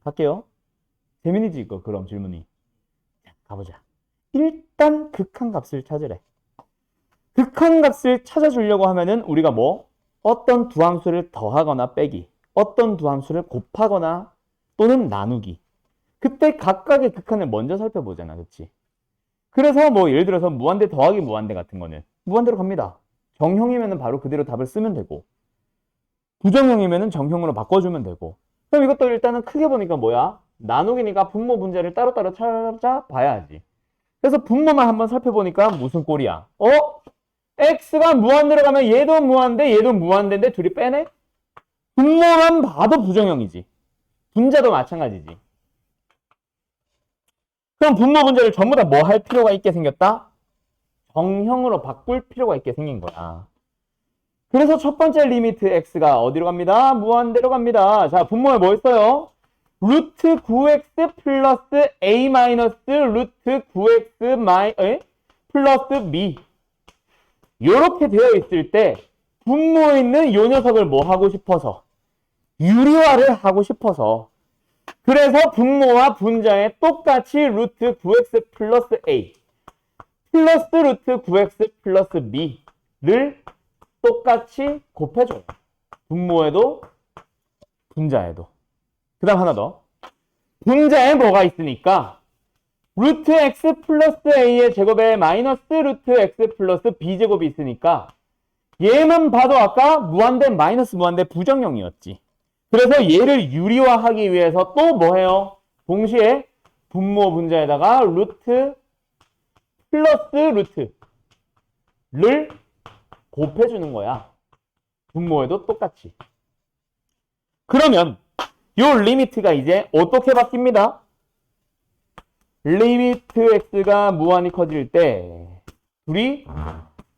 갈게요. 재민이지 이거 그럼 질문이. 자, 가보자. 일단 극한값을 찾으래. 극한값을 찾아주려고 하면은 우리가 뭐 어떤 두 함수를 더하거나 빼기, 어떤 두 함수를 곱하거나 또는 나누기. 그때 각각의 극한을 먼저 살펴보잖아, 그렇지? 그래서 뭐 예를 들어서 무한대 더하기 무한대 같은 거는 무한대로 갑니다. 정형이면은 바로 그대로 답을 쓰면 되고, 부정형이면은 정형으로 바꿔주면 되고. 그럼 이것도 일단은 크게 보니까 뭐야? 나누기니까 분모 분자를 따로따로 찾아봐야지. 그래서 분모만 한번 살펴보니까 무슨 꼴이야? x가 무한대로 가면 얘도 무한대, 얘도 무한대인데 둘이 빼네? 분모만 봐도 부정형이지. 분자도 마찬가지지. 그럼 분모 분자를 전부 다 뭐 할 필요가 있게 생겼다? 정형으로 바꿀 필요가 있게 생긴 거야. 그래서 첫 번째 리미트 x가 어디로 갑니다? 무한대로 갑니다. 자, 분모에 뭐 있어요? 루트 9x 플러스 a 마이너스 루트 9x 플러스 b. 이렇게 되어 있을 때 분모에 있는 요 녀석을 뭐 하고 싶어서? 유리화를 하고 싶어서. 그래서 분모와 분자에 똑같이 루트 9x 플러스 a 플러스 루트 9x 플러스 b를 똑같이 곱해줘요. 분모에도 분자에도. 그 다음 하나 더. 분자에 뭐가 있으니까 루트 x 플러스 a의 제곱에 마이너스 루트 x 플러스 b제곱이 있으니까 얘만 봐도 아까 무한대 마이너스 무한대 부정형이었지. 그래서 얘를 유리화하기 위해서 또 뭐 해요? 동시에 분모 분자에다가 루트 플러스 루트를 곱해주는 거야. 분모에도 똑같이. 그러면 요 리미트가 이제 어떻게 바뀝니다? 리미트 x가 무한히 커질 때 둘이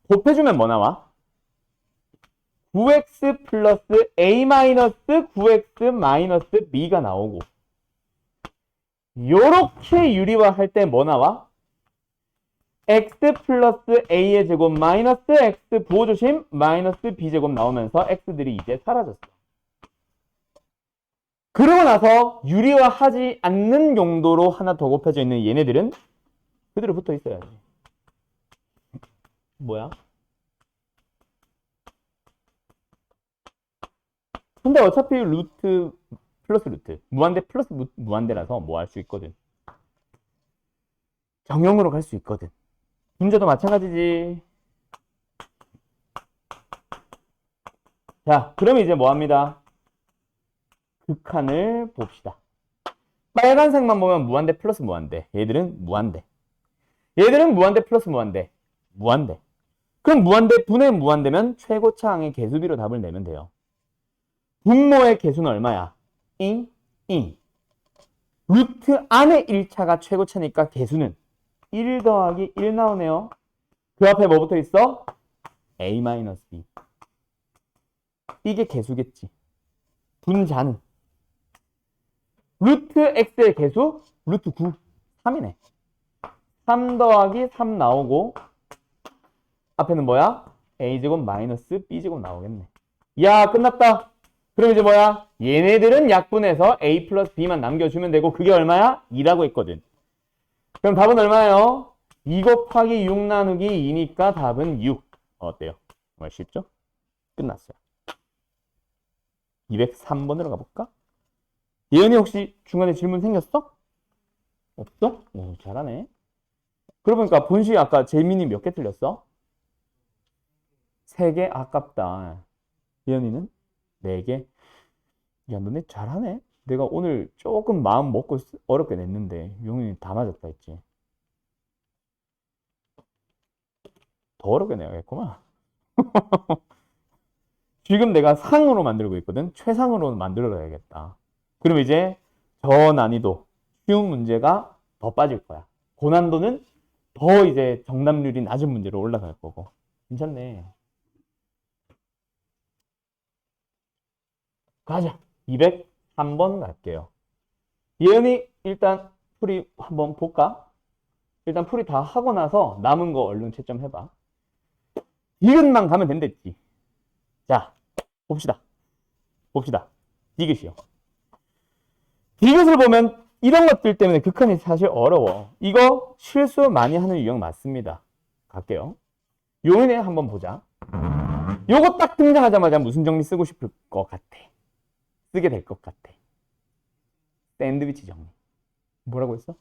곱해주면 뭐 나와? 9x 플러스 a 마이너스 9x 마이너스 b가 나오고 요렇게 유리화할 때 뭐 나와? x 플러스 a의 제곱 마이너스 x 부호조심 마이너스 b제곱 나오면서 x들이 이제 사라졌어. 그러고 나서 유리화하지 않는 용도로 하나 더 곱해져 있는 얘네들은 그대로 붙어 있어야지. 뭐야? 근데 어차피 루트 플러스 루트 무한대 플러스 무한대라서 뭐 할 수 있거든. 정형으로 갈 수 있거든. 분자도 마찬가지지. 자, 그러면 이제 뭐 합니다? 극한을 봅시다. 빨간색만 보면 무한대 플러스 무한대. 얘들은 무한대. 얘들은 무한대 플러스 무한대. 무한대. 그럼 무한대 분의 무한대면 최고차항의 개수비로 답을 내면 돼요. 분모의 개수는 얼마야? 루트 안에 1차가 최고차니까 개수는 1 더하기 1 나오네요. 그 앞에 뭐 붙어 있어? a-b. 이게 개수겠지. 분자는 루트 x의 개수 루트 9, 3이네. 3 더하기 3 나오고 앞에는 뭐야? a제곱 마이너스 b제곱 나오겠네. 야, 끝났다. 그럼 이제 뭐야? 얘네들은 약분해서 a 플러스 b만 남겨주면 되고 그게 얼마야? 2라고 했거든. 그럼 답은 얼마예요? 2 곱하기 6 나누기 2니까 답은 6. 어때요? 정말 쉽죠? 끝났어요. 203번으로 가볼까? 예은이 혹시 중간에 질문 생겼어? 없어? 오, 잘하네. 그러고 보니까 본식 아까 재민이 몇 개 틀렸어? 3개? 아깝다. 예은이는? 4개? 야, 너네 잘하네. 내가 오늘 조금 마음 먹고 어렵게 냈는데 용인이 다 맞았다 했지. 더 어렵게 내야겠구만. 지금 내가 상으로 만들고 있거든. 최상으로 만들어야겠다. 그럼 이제 저난이도 쉬운 문제가 더 빠질 거야. 고난도는 더 이제 정답률이 낮은 문제로 올라갈 거고. 괜찮네. 가자. 203번 갈게요. 예은이 일단 풀이 한번 볼까? 일단 풀이 다 하고 나서 남은 거 얼른 채점해봐. 디귿만 가면 된댔지. 자, 봅시다. 디귿이요. 디귿을 보면 이런 것들 때문에 극한이 사실 어려워. 이거 실수 많이 하는 유형 맞습니다. 갈게요. 요인에 한번 보자. 요거 딱 등장하자마자 무슨 정리 쓰고 싶을 것 같아? 쓰게 될 것 같아. 샌드위치 정리. 뭐라고 했어?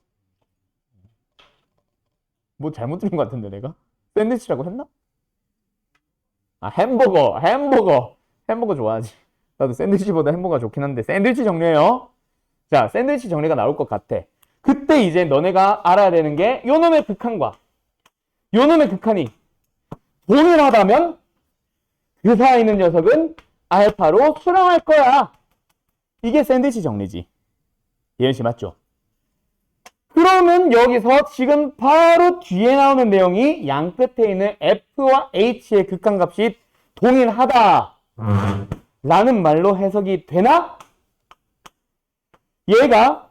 뭐 잘못 들은 것 같은데 내가? 샌드위치라고 했나? 아, 햄버거 좋아하지. 나도 샌드위치보다 햄버거가 좋긴 한데 샌드위치 정리해요. 자, 샌드위치 정리가 나올 것 같아. 그때 이제 너네가 알아야 되는 게 요놈의 극한과 요놈의 극한이 동일하다면 그 사이에 있는 녀석은 알파로 수렴할 거야. 이게 샌드위치 정리지. 예은씨 맞죠? 그러면 여기서 지금 바로 뒤에 나오는 내용이 양 끝에 있는 F와 H의 극한값이 동일하다 라는 말로 해석이 되나? 얘가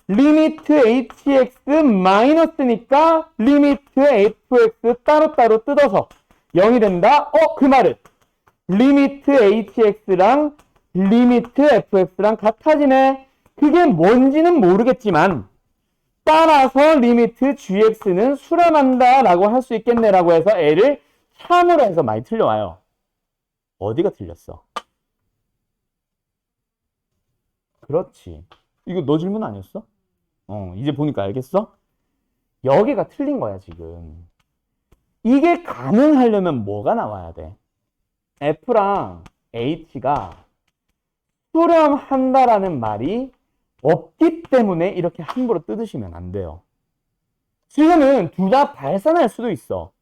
리미트 hx 마이너스니까 리미트 fx 따로따로 뜯어서 0이 된다? 그 말은 리미트 hx랑 리미트 fx랑 같아지네. 그게 뭔지는 모르겠지만 따라서 리미트 gx는 수렴한다 라고 할 수 있겠네 라고 해서 애를 참으로 해서 많이 틀려와요. 어디가 틀렸어? 그렇지. 이거 너 질문 아니었어? 이제 보니까 알겠어? 여기가 틀린 거야, 지금. 이게 가능하려면 뭐가 나와야 돼? F랑 H가 수렴한다라는 말이 없기 때문에 이렇게 함부로 뜯으시면 안 돼요. 지금은 둘 다 발산할 수도 있어.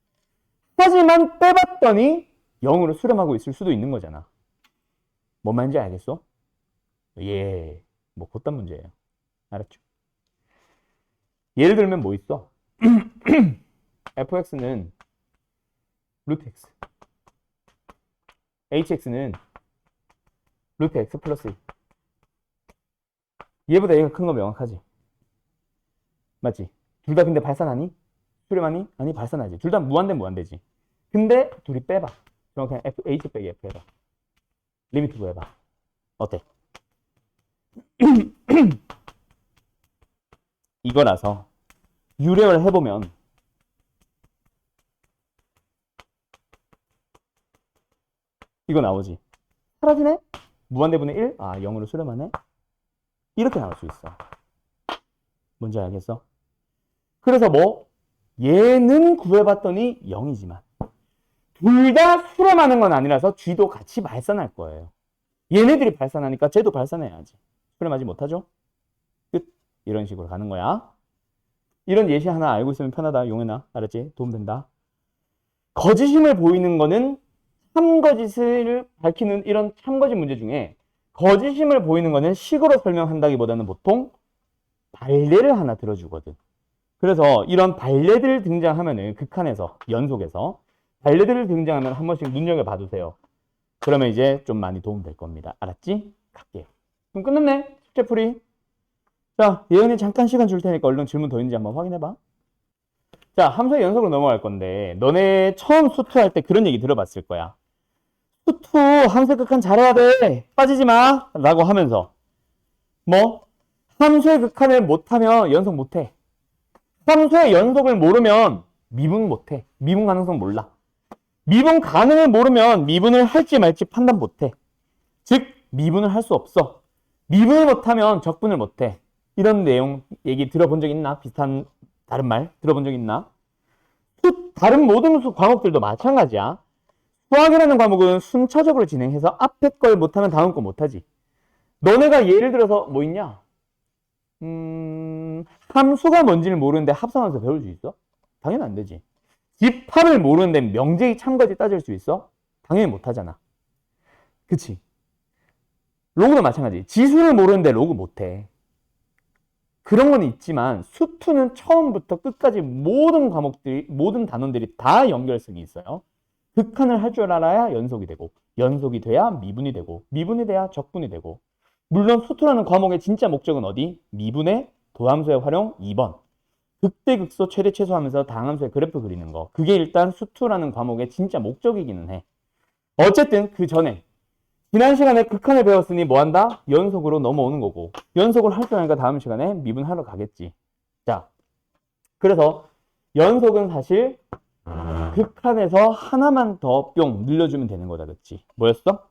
하지만 빼봤더니 0으로 수렴하고 있을 수도 있는 거잖아. 뭔 말인지 알겠어? 예, 뭐 그딴 문제예요. 알았죠? 예를 들면 뭐 있어? fx는 루트 x, hx는 루트 x 플러스 1. 얘보다 얘가 큰 거 명확하지? 맞지? 둘 다 근데 발산하니? 수렴하니? 아니 발산하지. 둘 다 무한대지. 근데 둘이 빼봐. 그럼 그냥 h 빼기 f 해봐. 리미트 구해봐. 어때? 이거라서 유래를 해보면 이거 나오지. 사라지네? 무한대분의 1? 0으로 수렴하네? 이렇게 나올 수 있어. 뭔지 알겠어? 그래서 뭐 얘는 구해봤더니 0이지만 둘 다 수렴하는 건 아니라서 G도 같이 발산할 거예요. 얘네들이 발산하니까 쟤도 발산해야지. 수렴하지 못하죠? 끝. 이런 식으로 가는 거야. 이런 예시 하나 알고 있으면 편하다. 용해나. 알았지? 도움된다. 거짓임을 보이는 거는 참거짓을 밝히는 이런 참거짓 문제 중에 거짓임을 보이는 거는 식으로 설명한다기보다는 보통 발례를 하나 들어주거든. 그래서 이런 발례들 등장하면은 극한에서 연속해서 발례들을 등장하면 한 번씩 눈여겨봐 주세요. 그러면 이제 좀 많이 도움될 겁니다. 알았지? 갈게. 그럼 끝났네. 숙제풀이. 자, 예은이 잠깐 시간 줄 테니까 얼른 질문 더 있는지 한번 확인해봐. 자, 함수의 연속으로 넘어갈 건데 너네 처음 수투할 때 그런 얘기 들어봤을 거야. 수투 함수의 극한 잘해야 돼. 빠지지 마. 라고 하면서 뭐? 함수의 극한을 못하면 연속 못해. 함수의 연속을 모르면 미분 못해. 미분 가능성 몰라. 미분 가능을 모르면 미분을 할지 말지 판단 못해. 즉 미분을 할 수 없어. 미분을 못하면 적분을 못해. 이런 내용 얘기 들어본 적 있나? 비슷한 다른 말 들어본 적 있나? 다른 모든 과목들도 마찬가지야. 수학이라는 과목은 순차적으로 진행해서 앞에 걸 못하면 다음 거 못하지. 너네가 예를 들어서 뭐 있냐? 함수가 뭔지를 모르는데 합성함수 배울 수 있어? 당연히 안 되지. 집합을 모르는데 명제의 참거짓 따질 수 있어? 당연히 못하잖아. 그치? 로그도 마찬가지. 지수를 모르는데 로그 못해. 그런 건 있지만 수투는 처음부터 끝까지 모든 과목들이, 모든 단원들이 다 연결성이 있어요. 극한을 할 줄 알아야 연속이 되고, 연속이 돼야 미분이 되고, 미분이 돼야 적분이 되고, 물론 수투라는 과목의 진짜 목적은 어디? 미분의 도함수의 활용 2번. 극대극소 최대 최소하면서 다항함수의 그래프 그리는 거. 그게 일단 수투라는 과목의 진짜 목적이기는 해. 어쨌든 그 전에 지난 시간에 극한을 배웠으니 뭐 한다? 연속으로 넘어오는 거고. 연속을 할 줄 아니까 다음 시간에 미분하러 가겠지. 자, 그래서 연속은 사실 극한에서 하나만 더 뿅 늘려주면 되는 거다. 그치? 뭐였어?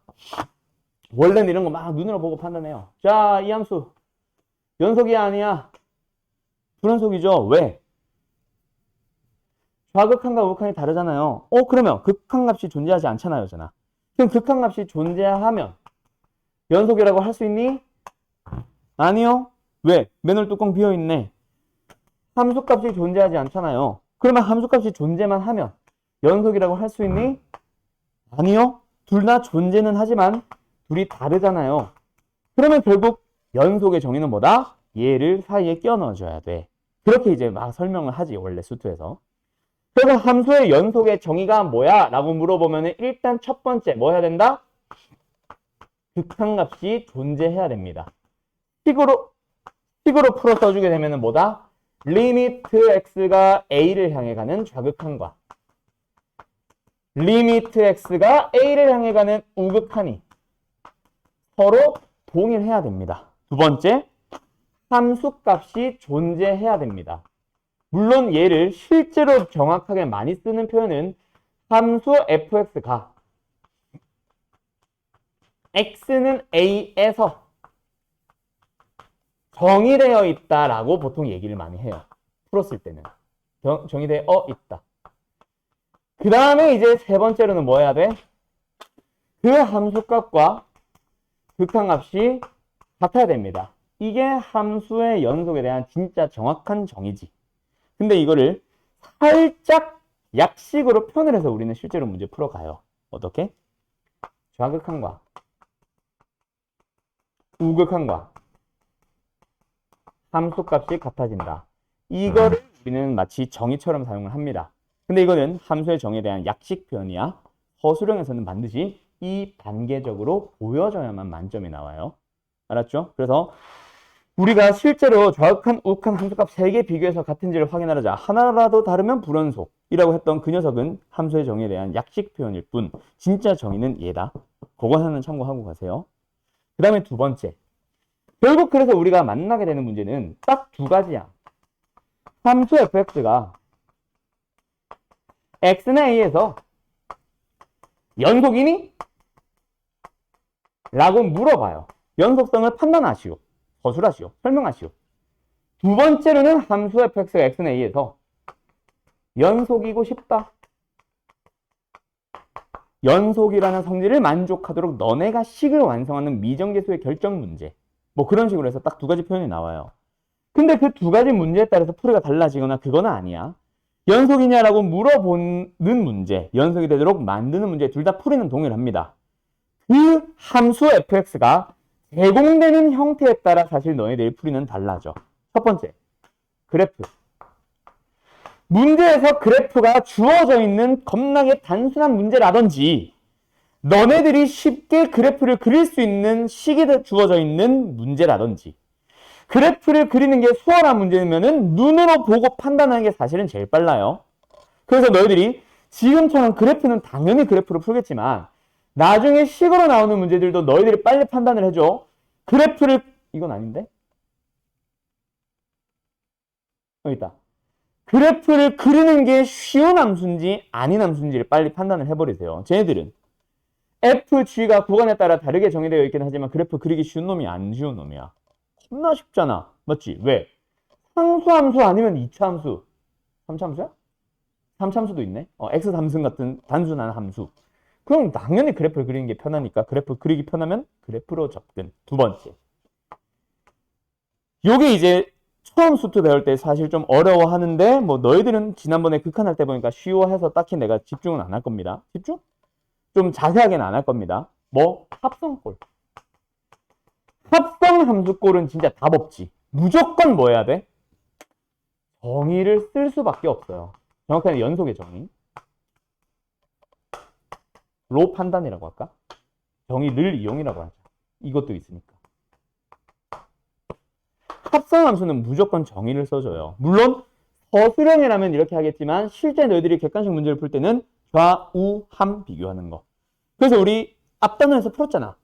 원래는 이런 거 막 눈으로 보고 판단해요. 자, 이 함수 연속이 아니야. 불연속이죠. 왜? 좌극한과 우극한이 다르잖아요. 그러면 극한값이 존재하지 않잖아요. 잖아. 그럼 극한값이 존재하면 연속이라고 할 수 있니? 아니요. 왜? 맨홀 뚜껑 비어있네. 함수값이 존재하지 않잖아요. 그러면 함수값이 존재만 하면 연속이라고 할 수 있니? 아니요. 둘 다 존재는 하지만 둘이 다르잖아요. 그러면 결국 연속의 정의는 뭐다? 얘를 사이에 끼워 넣어줘야 돼. 그렇게 이제 막 설명을 하지, 원래 수투에서. 그래서 함수의 연속의 정의가 뭐야? 라고 물어보면 일단 첫 번째 뭐 해야 된다? 극한값이 존재해야 됩니다. 식으로 풀어 써주게 되면 뭐다? 리미트 x가 a를 향해 가는 좌극한과 리미트 x가 a를 향해 가는 우극한이 서로 동일해야 됩니다. 두 번째, 함수값이 존재해야 됩니다. 물론 얘를 실제로 정확하게 많이 쓰는 표현은 함수 fx가 x는 a에서 정의되어 있다라고 보통 얘기를 많이 해요. 풀었을 때는. 정의되어 있다. 그 다음에 이제 세 번째로는 뭐 해야 돼? 그 함수값과 극한값이 같아야 됩니다. 이게 함수의 연속에 대한 진짜 정확한 정의지. 근데 이거를 살짝 약식으로 표현을 해서 우리는 실제로 문제 풀어가요. 어떻게? 좌극한과 우극한과 함수값이 같아진다. 이거를 우리는 마치 정의처럼 사용을 합니다. 근데 이거는 함수의 정의에 대한 약식 표현이야. 서술형에서는 반드시 이 단계적으로 보여줘야만 만점이 나와요. 알았죠? 그래서 우리가 실제로 좌극한, 우극한 함수값 3개 비교해서 같은지를 확인하자. 하나라도 다르면 불연속이라고 했던 그 녀석은 함수의 정의에 대한 약식 표현일 뿐 진짜 정의는 얘다. 그거 하나는 참고하고 가세요. 그 다음에 두 번째. 결국 그래서 우리가 만나게 되는 문제는 딱 두 가지야. 함수 fx가 x나 a에서 연속이니? 라고 물어봐요. 연속성을 판단하시오. 거술하시오. 설명하시오. 두 번째로는 함수 fx가 x나 a에서 연속이고 싶다. 연속이라는 성질을 만족하도록 너네가 식을 완성하는 미정계수의 결정 문제. 뭐 그런 식으로 해서 딱 두 가지 표현이 나와요. 근데 그 두 가지 문제에 따라서 풀이가 달라지거나 그거는 아니야. 연속이냐라고 물어보는 문제, 연속이 되도록 만드는 문제 둘 다 풀이는 동일합니다. 그 함수 fx가 제공되는 형태에 따라 사실 너희들의 풀이는 달라져. 첫 번째, 그래프. 문제에서 그래프가 주어져 있는 겁나게 단순한 문제라든지 너네들이 쉽게 그래프를 그릴 수 있는 식이 주어져 있는 문제라든지 그래프를 그리는 게 수월한 문제면은 눈으로 보고 판단하는 게 사실은 제일 빨라요. 그래서 너희들이 지금처럼 그래프는 당연히 그래프로 풀겠지만 나중에 식으로 나오는 문제들도 너희들이 빨리 판단을 해줘. 그래프를 이건 아닌데? 여기 있다. 그래프를 그리는 게 쉬운 함수인지 아닌 함수인지를 빨리 판단을 해버리세요. 쟤네들은 FG가 구간에 따라 다르게 정의되어 있긴 하지만 그래프 그리기 쉬운 놈이 안 쉬운 놈이야. 겁나 쉽잖아. 맞지? 왜? 상수함수 아니면 2차 함수. 3차 함수야? 3차 함수도 있네. X 함수 같은 단순한 함수. 그럼 당연히 그래프를 그리는 게 편하니까 그래프 그리기 편하면 그래프로 접근. 두 번째. 요게 이제 처음 수트 배울 때 사실 좀 어려워하는데 뭐 너희들은 지난번에 극한할 때 보니까 쉬워해서 딱히 내가 집중은 안 할 겁니다. 집중? 좀 자세하게는 안 할 겁니다. 뭐 합성꼴. 합성 함수꼴은 진짜 답 없지. 무조건 뭐 해야 돼? 정의를 쓸 수밖에 없어요. 정확하게 연속의 정의. 로 판단이라고 할까? 정의 늘 이용이라고 하죠. 이것도 있으니까. 합성함수는 무조건 정의를 써줘요. 물론 서술형이라면 이렇게 하겠지만 실제 너희들이 객관식 문제를 풀 때는 좌우함 비교하는 거. 그래서 우리 앞단원에서 풀었잖아.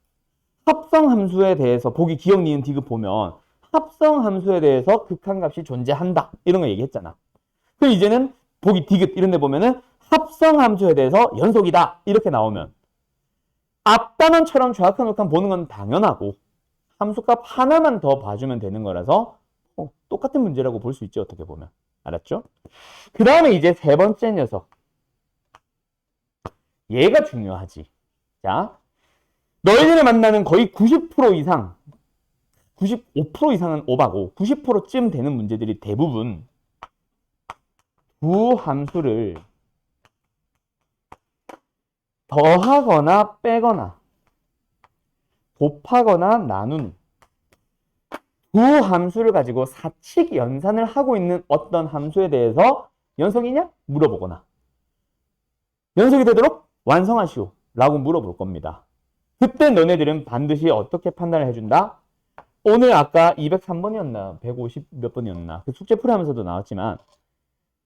합성함수에 대해서 보기 기억, 니은, 디귿 보면 합성함수에 대해서 극한값이 존재한다. 이런 거 얘기했잖아. 그럼 이제는 보기 디귿 이런 데 보면은 합성함수에 대해서 연속이다. 이렇게 나오면 앞단원처럼 좌극한 우극한 보는 건 당연하고 함수값 하나만 더 봐주면 되는 거라서 똑같은 문제라고 볼 수 있지 어떻게 보면. 알았죠? 그 다음에 이제 세 번째 녀석. 얘가 중요하지. 자, 너희들이 만나는 거의 90% 이상, 95% 이상은 오바고 90%쯤 되는 문제들이 대부분 두 함수를 더하거나 빼거나 곱하거나 나누는 두 함수를 가지고 사칙 연산을 하고 있는 어떤 함수에 대해서 연속이냐? 물어보거나 연속이 되도록 완성하시오 라고 물어볼 겁니다. 그때 너네들은 반드시 어떻게 판단을 해준다? 오늘 아까 203번이었나 150 몇 번이었나 그 숙제 풀이하면서도 나왔지만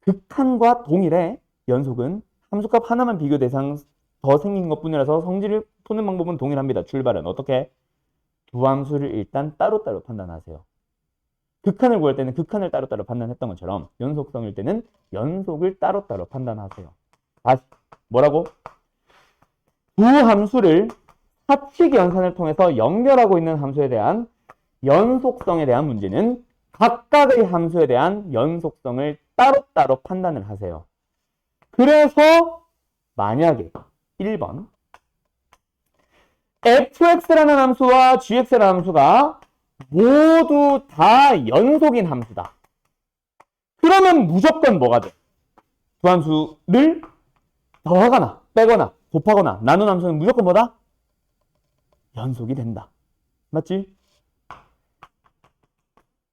극한과 동일해 연속은 함수값 하나만 비교 대상 더 생긴 것뿐이라서 성질을 푸는 방법은 동일합니다. 출발은 어떻게? 두 함수를 일단 따로따로 판단하세요. 극한을 구할 때는 극한을 따로따로 판단했던 것처럼 연속성일 때는 연속을 따로따로 판단하세요. 다시 뭐라고? 두 함수를 사칙 연산을 통해서 연결하고 있는 함수에 대한 연속성에 대한 문제는 각각의 함수에 대한 연속성을 따로따로 판단을 하세요. 그래서 만약에 1번 fx라는 함수와 gx라는 함수가 모두 다 연속인 함수다. 그러면 무조건 뭐가 돼? 두 함수를 더하거나 빼거나 곱하거나 나눈 함수는 무조건 뭐다? 연속이 된다. 맞지?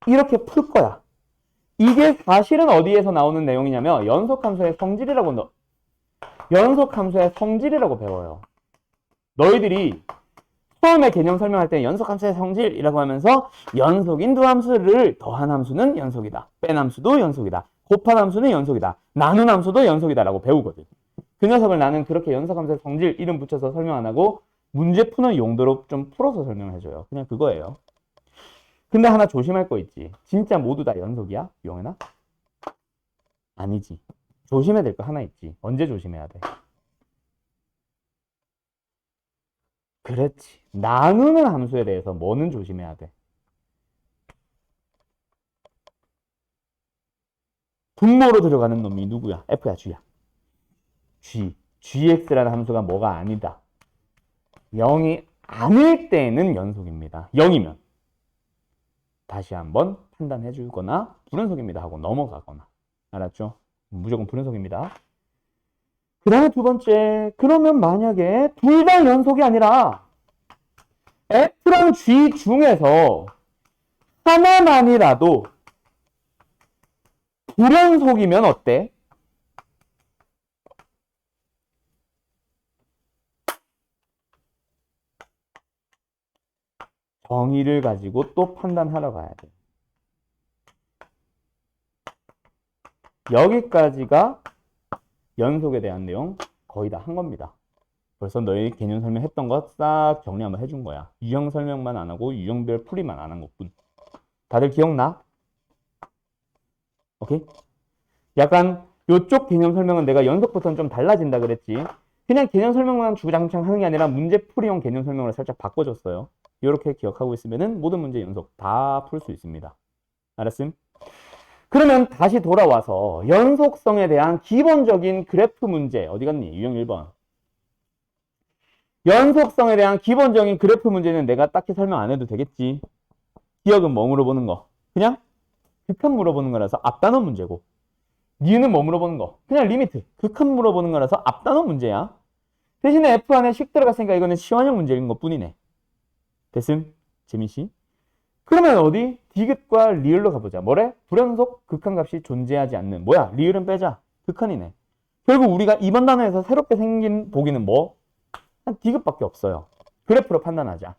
이렇게 풀 거야. 이게 사실은 어디에서 나오는 내용이냐면 연속함수의 성질이라고 연속함수의 성질이라고 배워요. 너희들이 처음에 개념 설명할 때 연속함수의 성질이라고 하면서 연속인 두 함수를 더한 함수는 연속이다. 뺀 함수도 연속이다. 곱한 함수는 연속이다. 나눈 함수도 연속이다 라고 배우거든. 그 녀석을 나는 그렇게 연속함수의 성질 이름 붙여서 설명 안 하고 문제 푸는 용도로 좀 풀어서 설명을 해줘요. 그냥 그거예요. 근데 하나 조심할 거 있지. 진짜 모두 다 연속이야? 용해나? 아니지. 조심해야 될 거 하나 있지. 언제 조심해야 돼? 그렇지. 나누는 함수에 대해서 뭐는 조심해야 돼? 분모로 들어가는 놈이 누구야? F야, G야. G. GX라는 함수가 뭐가 아니다. 0이 아닐 때는 연속입니다. 0이면 다시 한번 판단해 주거나 불연속입니다 하고 넘어가거나. 알았죠? 무조건 불연속입니다. 그 다음에 두 번째, 그러면 만약에 둘 다 연속이 아니라 F랑 G 중에서 하나만이라도 불연속이면 어때? 정의를 가지고 또 판단하러 가야 돼. 여기까지가 연속에 대한 내용 거의 다 한 겁니다. 벌써 너희 개념 설명했던 거 싹 정리 한번 해준 거야. 유형 설명만 안 하고 유형별 풀이만 안 한 것뿐. 다들 기억나? 오케이? 약간 요쪽 개념 설명은 내가 연속부터는 좀 달라진다 그랬지. 그냥 개념 설명만 주구장창 하는 게 아니라 문제 풀이용 개념 설명을 살짝 바꿔줬어요. 이렇게 기억하고 있으면은 모든 문제 연속 다 풀 수 있습니다. 알았음? 그러면 다시 돌아와서 연속성에 대한 기본적인 그래프 문제 어디 갔니? 유형 1번. 연속성에 대한 기본적인 그래프 문제는 내가 딱히 설명 안 해도 되겠지. 기억은 뭐 물어보는 거? 그냥 극한 물어보는 거라서 앞단어 문제고, 니은은 뭐 물어보는 거? 그냥 리미트. 극한 물어보는 거라서 앞단어 문제야. 대신에 F 안에 식 들어갔으니까 이거는 시환형 문제인 것 뿐이네. 됐음? 재민씨? 그러면 어디? 디귿과 리을로 가보자. 뭐래? 불연속 극한값이 존재하지 않는. 뭐야? 리을은 빼자. 극한이네. 결국 우리가 이번 단어에서 새롭게 생긴 보기는 뭐? 한 디귿밖에 없어요. 그래프로 판단하자.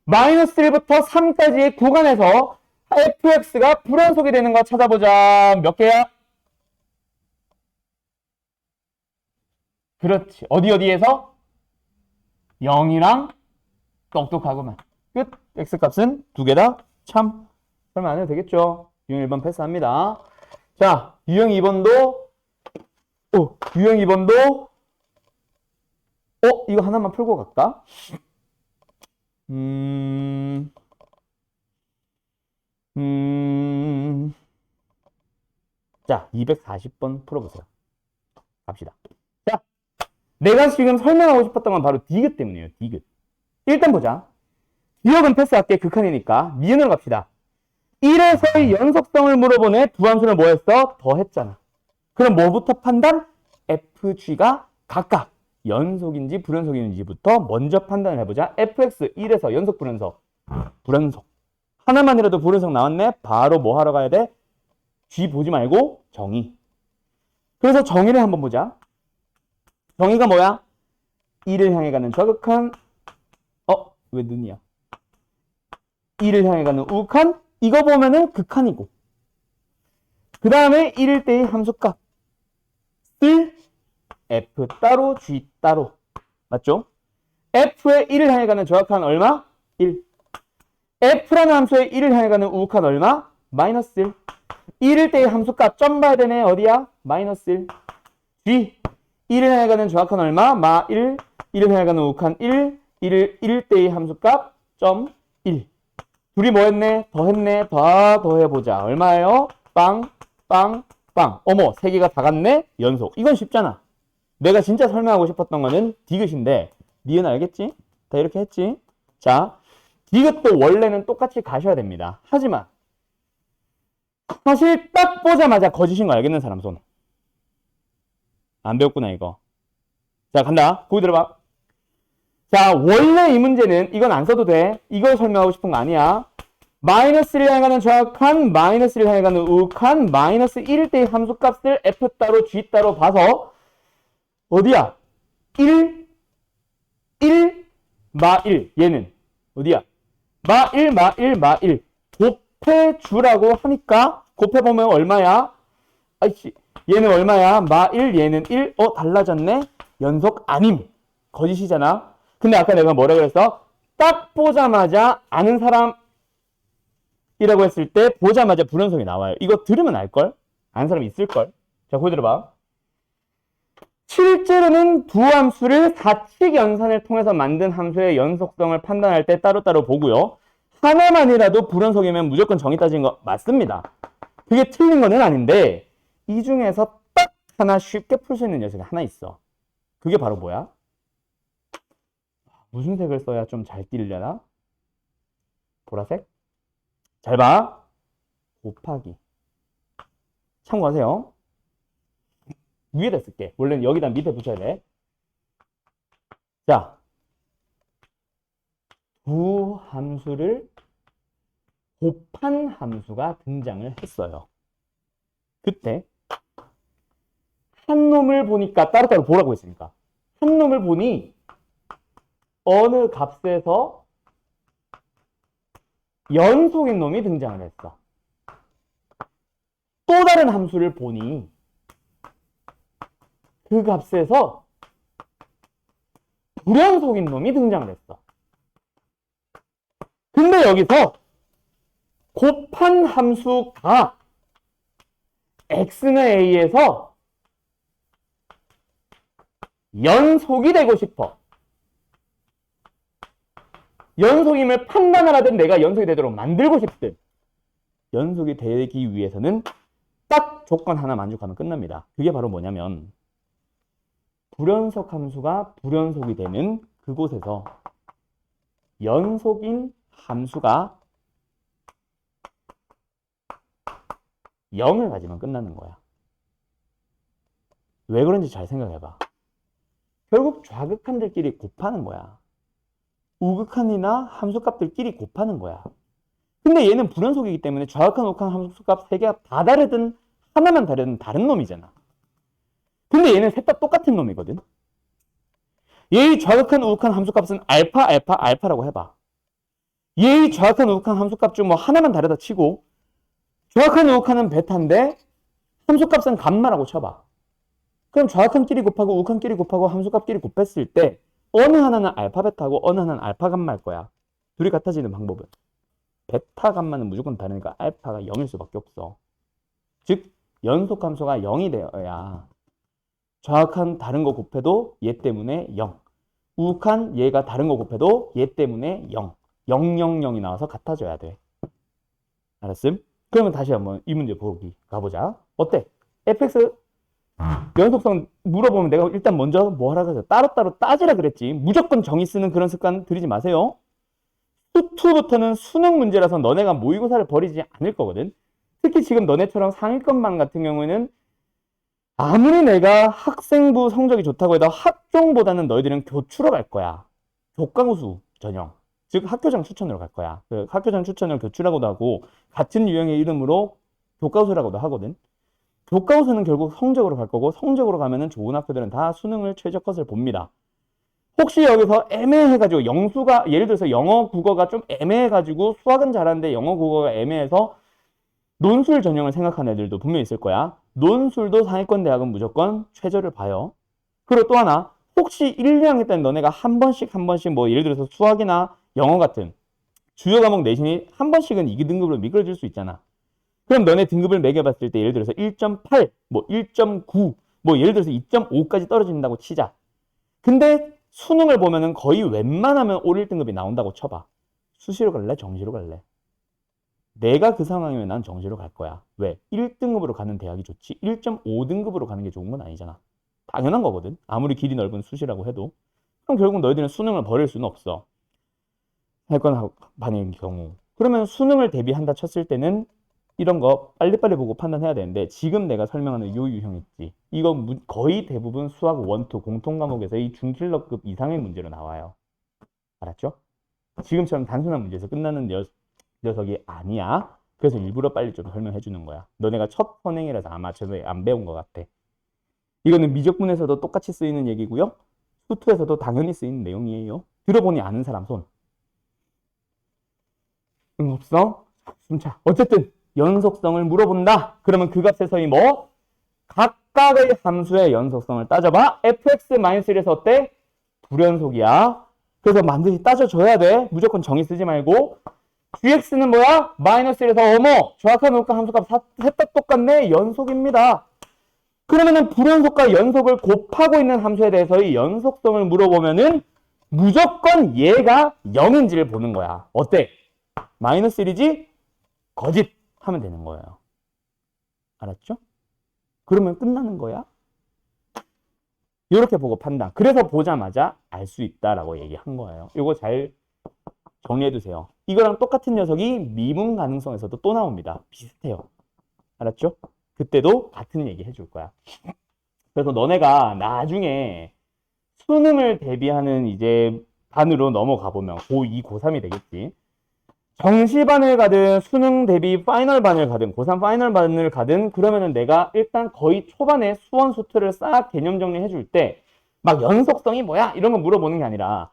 마이너스 1부터 3까지의 구간에서 fx가 불연속이 되는 거 찾아보자. 몇 개야? 그렇지. 어디에서? 0이랑 똑똑하구만. 끝. x값은 두 개다. 참. 설마 안 해도 되겠죠? 유형 1번 패스합니다. 자, 유형 2번도 유형 2번도 이거 하나만 풀고 갈까? 자, 240번 풀어보세요. 갑시다. 자, 내가 지금 설명하고 싶었던 건 바로 디귿 때문이에요. 디귿. 일단 보자. 기억은 패스할게. 극한이니까. 니은으로 갑시다. 1에서의 연속성을 물어보네. 두 함수를 뭐 했어? 더했잖아. 그럼 뭐부터 판단? fg가 각각 연속인지 불연속인지부터 먼저 판단을 해보자. fx 1에서 연속 불연속. 불연속. 하나만이라도 불연속 나왔네. 바로 뭐 하러 가야 돼? g 보지 말고 정의. 그래서 정의를 한번 보자. 정의가 뭐야? 1을 향해 가는 좌극한 왜 눈이야? 1을 향해 가는 우극한 이거 보면은 극한이고 그 다음에 1일 때의 함수값 을 f 따로 g 따로 맞죠? f의 1을 향해 가는 좌극한 얼마? 1 f라는 함수의 1을 향해 가는 우극한 얼마? 마이너스 1 1일 때의 함수값 점 봐야 되네. 어디야? 마이너스 1 g 1을 향해 가는 좌극한 얼마? 마 1 1을 향해 가는 우극한 1 1일 때의 함수값 점 1 둘이 뭐 했네? 더했네. 더해보자. 얼마예요? 빵, 빵, 빵. 어머, 세 개가 다 같네? 연속. 이건 쉽잖아. 내가 진짜 설명하고 싶었던 거는 디귿인데 니은 알겠지? 다 이렇게 했지? 자, 디귿도 원래는 똑같이 가셔야 됩니다. 하지만 사실 딱 보자마자 거짓인 거 알겠는 사람 손. 안 배웠구나 이거. 자, 간다. 거기 들어봐. 자, 원래 이 문제는 이건 안 써도 돼. 이걸 설명하고 싶은 거 아니야. 마이너스를 향해 가는 좌극한, 마이너스를 향해 가는 우극한, 마이너스 1일 때의 함수값을 f 따로 g 따로 봐서 어디야? 1, 1, 마 1. 얘는 어디야? 마 1, 마 1, 마 1. 곱해주라고 하니까 곱해보면 얼마야? 아이씨, 얘는 얼마야? 마 1, 얘는 1. 달라졌네? 연속 아님. 거짓이잖아. 근데 아까 내가 뭐라 그랬어? 딱 보자마자 아는 사람이라고 했을 때 보자마자 불연속이 나와요. 이거 들으면 알걸? 아는 사람 있을걸? 자, 거기 들어봐. 실제로는 두 함수를 사칙 연산을 통해서 만든 함수의 연속성을 판단할 때 따로따로 보고요. 하나만이라도 불연속이면 무조건 정의 따지는 거 맞습니다. 그게 틀린 거는 아닌데 이 중에서 딱 하나 쉽게 풀 수 있는 녀석이 하나 있어. 그게 바로 뭐야? 무슨 색을 써야 좀 잘 띄려나? 보라색? 잘 봐. 곱하기. 참고하세요. 위에다 쓸게. 원래는 여기다 밑에 붙여야 돼. 자, 두 함수를 곱한 함수가 등장을 했어요. 그때 한 놈을 보니까 따로따로 보라고 했으니까 한 놈을 보니 어느 값에서 연속인 놈이 등장을 했어. 또 다른 함수를 보니 그 값에서 불연속인 놈이 등장을 했어. 근데 여기서 곱한 함수가 x는 a에서 연속이 되고 싶어. 연속임을 판단을 하든 내가 연속이 되도록 만들고 싶든 연속이 되기 위해서는 딱 조건 하나 만족하면 끝납니다. 그게 바로 뭐냐면 불연속 함수가 불연속이 되는 그곳에서 연속인 함수가 0을 가지면 끝나는 거야. 왜 그런지 잘 생각해봐. 결국 좌극한들끼리 곱하는 거야. 우극한이나 함수값들끼리 곱하는 거야. 근데 얘는 불연속이기 때문에 좌극한, 우극한 함수값 3개가 다 다르든 하나만 다르든 다른 놈이잖아. 근데 얘는 셋 다 똑같은 놈이거든. 얘의 좌극한, 우극한 함수값은 알파, 알파, 알파라고 해봐. 얘의 정확한 우극한 함수값 중 뭐 하나만 다르다 치고 정확한 우극한은 베타인데 함수값은 감마라고 쳐봐. 그럼 정확한끼리 곱하고 우극한끼리 곱하고 함수값끼리 곱했을 때 어느 하나는 알파 베타고 어느 하나는 알파 감마일 거야. 둘이 같아지는 방법은 베타 감마는 무조건 다르니까 알파가 0일 수밖에 없어. 즉 연속함수가 0이 되어야 정확한 다른 거 곱해도 얘 때문에 0. 우극한 얘가 다른 거 곱해도 얘 때문에 0. 0, 0, 0이 나와서 같아져야 돼. 알았음? 그러면 다시 한번 이 문제 보기 가보자. 어때? fx 연속성 물어보면 내가 일단 먼저 뭐 하라 그랬어? 따로따로 따지라 그랬지. 무조건 정의 쓰는 그런 습관 들이지 마세요. 수2부터는 수능 문제라서 너네가 모의고사를 버리지 않을 거거든. 특히 지금 너네처럼 상위권만 같은 경우에는 아무리 내가 학생부 성적이 좋다고 해도 학종보다는 너희들은 교추로 갈 거야. 교과고수 전형. 즉 학교장 추천으로 갈 거야. 그 학교장 추천을 교추라고도 하고 같은 유형의 이름으로 교과고수라고도 하거든. 교과고수는 결국 성적으로 갈 거고 성적으로 가면은 좋은 학교들은 다 수능을 최저컷을 봅니다. 혹시 여기서 애매해가지고 영수가 예를 들어서 영어 국어가 좀 애매해가지고 수학은 잘하는데 영어 국어가 애매해서 논술 전형을 생각하는 애들도 분명히 있을 거야. 논술도 상위권 대학은 무조건 최저를 봐요. 그리고 또 하나 혹시 1, 2학년 때는 너네가 한 번씩 뭐 예를 들어서 수학이나 영어 같은 주요 과목 내신이 한 번씩은 2등급으로 미끄러질 수 있잖아. 그럼 너네 등급을 매겨봤을 때 예를 들어서 1.8, 뭐 1.9, 뭐 예를 들어서 2.5까지 떨어진다고 치자. 근데 수능을 보면은 거의 웬만하면 올 1등급이 나온다고 쳐봐. 수시로 갈래? 정시로 갈래? 내가 그 상황이면 난 정시로 갈 거야. 왜? 1등급으로 가는 대학이 좋지 1.5등급으로 가는 게 좋은 건 아니잖아. 당연한 거거든. 아무리 길이 넓은 수시라고 해도. 그럼 결국 너희들은 수능을 버릴 수는 없어. 할건 반인 경우. 그러면 수능을 대비한다 쳤을 때는 이런 거 빨리빨리 보고 판단해야 되는데 지금 내가 설명하는 요 유형 있지. 이거 거의 대부분 수학 1, 2 공통 과목에서 이 중킬러급 이상의 문제로 나와요. 알았죠? 지금처럼 단순한 문제에서 끝나는 녀석이 아니야. 그래서 일부러 빨리 좀 설명해 주는 거야. 너네가 첫 선행이라서 아마 전에 안 배운 것 같아. 이거는 미적분에서도 똑같이 쓰이는 얘기고요. 수투에서도 당연히 쓰이는 내용이에요. 들어보니 아는 사람 손. 응, 없어? 숨차. 어쨌든 연속성을 물어본다. 그러면 그 값에서의 뭐? 각각의 함수의 연속성을 따져봐. fx-1에서 어때? 불연속이야. 그래서 반드시 따져줘야 돼. 무조건 정의 쓰지 말고. gx는 뭐야? 마이너스 1에서 어머. 정확한 우극한 함수값 셋 다 똑같네. 연속입니다. 그러면은 불연속과 연속을 곱하고 있는 함수에 대해서의 연속성을 물어보면은 무조건 얘가 0인지를 보는 거야. 어때? 마이너스 1이지? 거짓 하면 되는 거예요. 알았죠? 그러면 끝나는 거야. 이렇게 보고 판단. 그래서 보자마자 알 수 있다라고 얘기한 거예요. 이거 잘 정리해 두세요. 이거랑 똑같은 녀석이 미분 가능성에서도 또 나옵니다. 비슷해요. 알았죠? 그때도 같은 얘기 해줄 거야. 그래서 너네가 나중에 수능을 대비하는 이제 반으로 넘어가 보면 고2, 고3이 되겠지. 정시반을 가든 수능 대비 파이널 반을 가든 고3 파이널 반을 가든 그러면은 내가 일단 거의 초반에 수원 수투를 싹 개념 정리해 줄 때 막 연속성이 뭐야? 이런 거 물어보는 게 아니라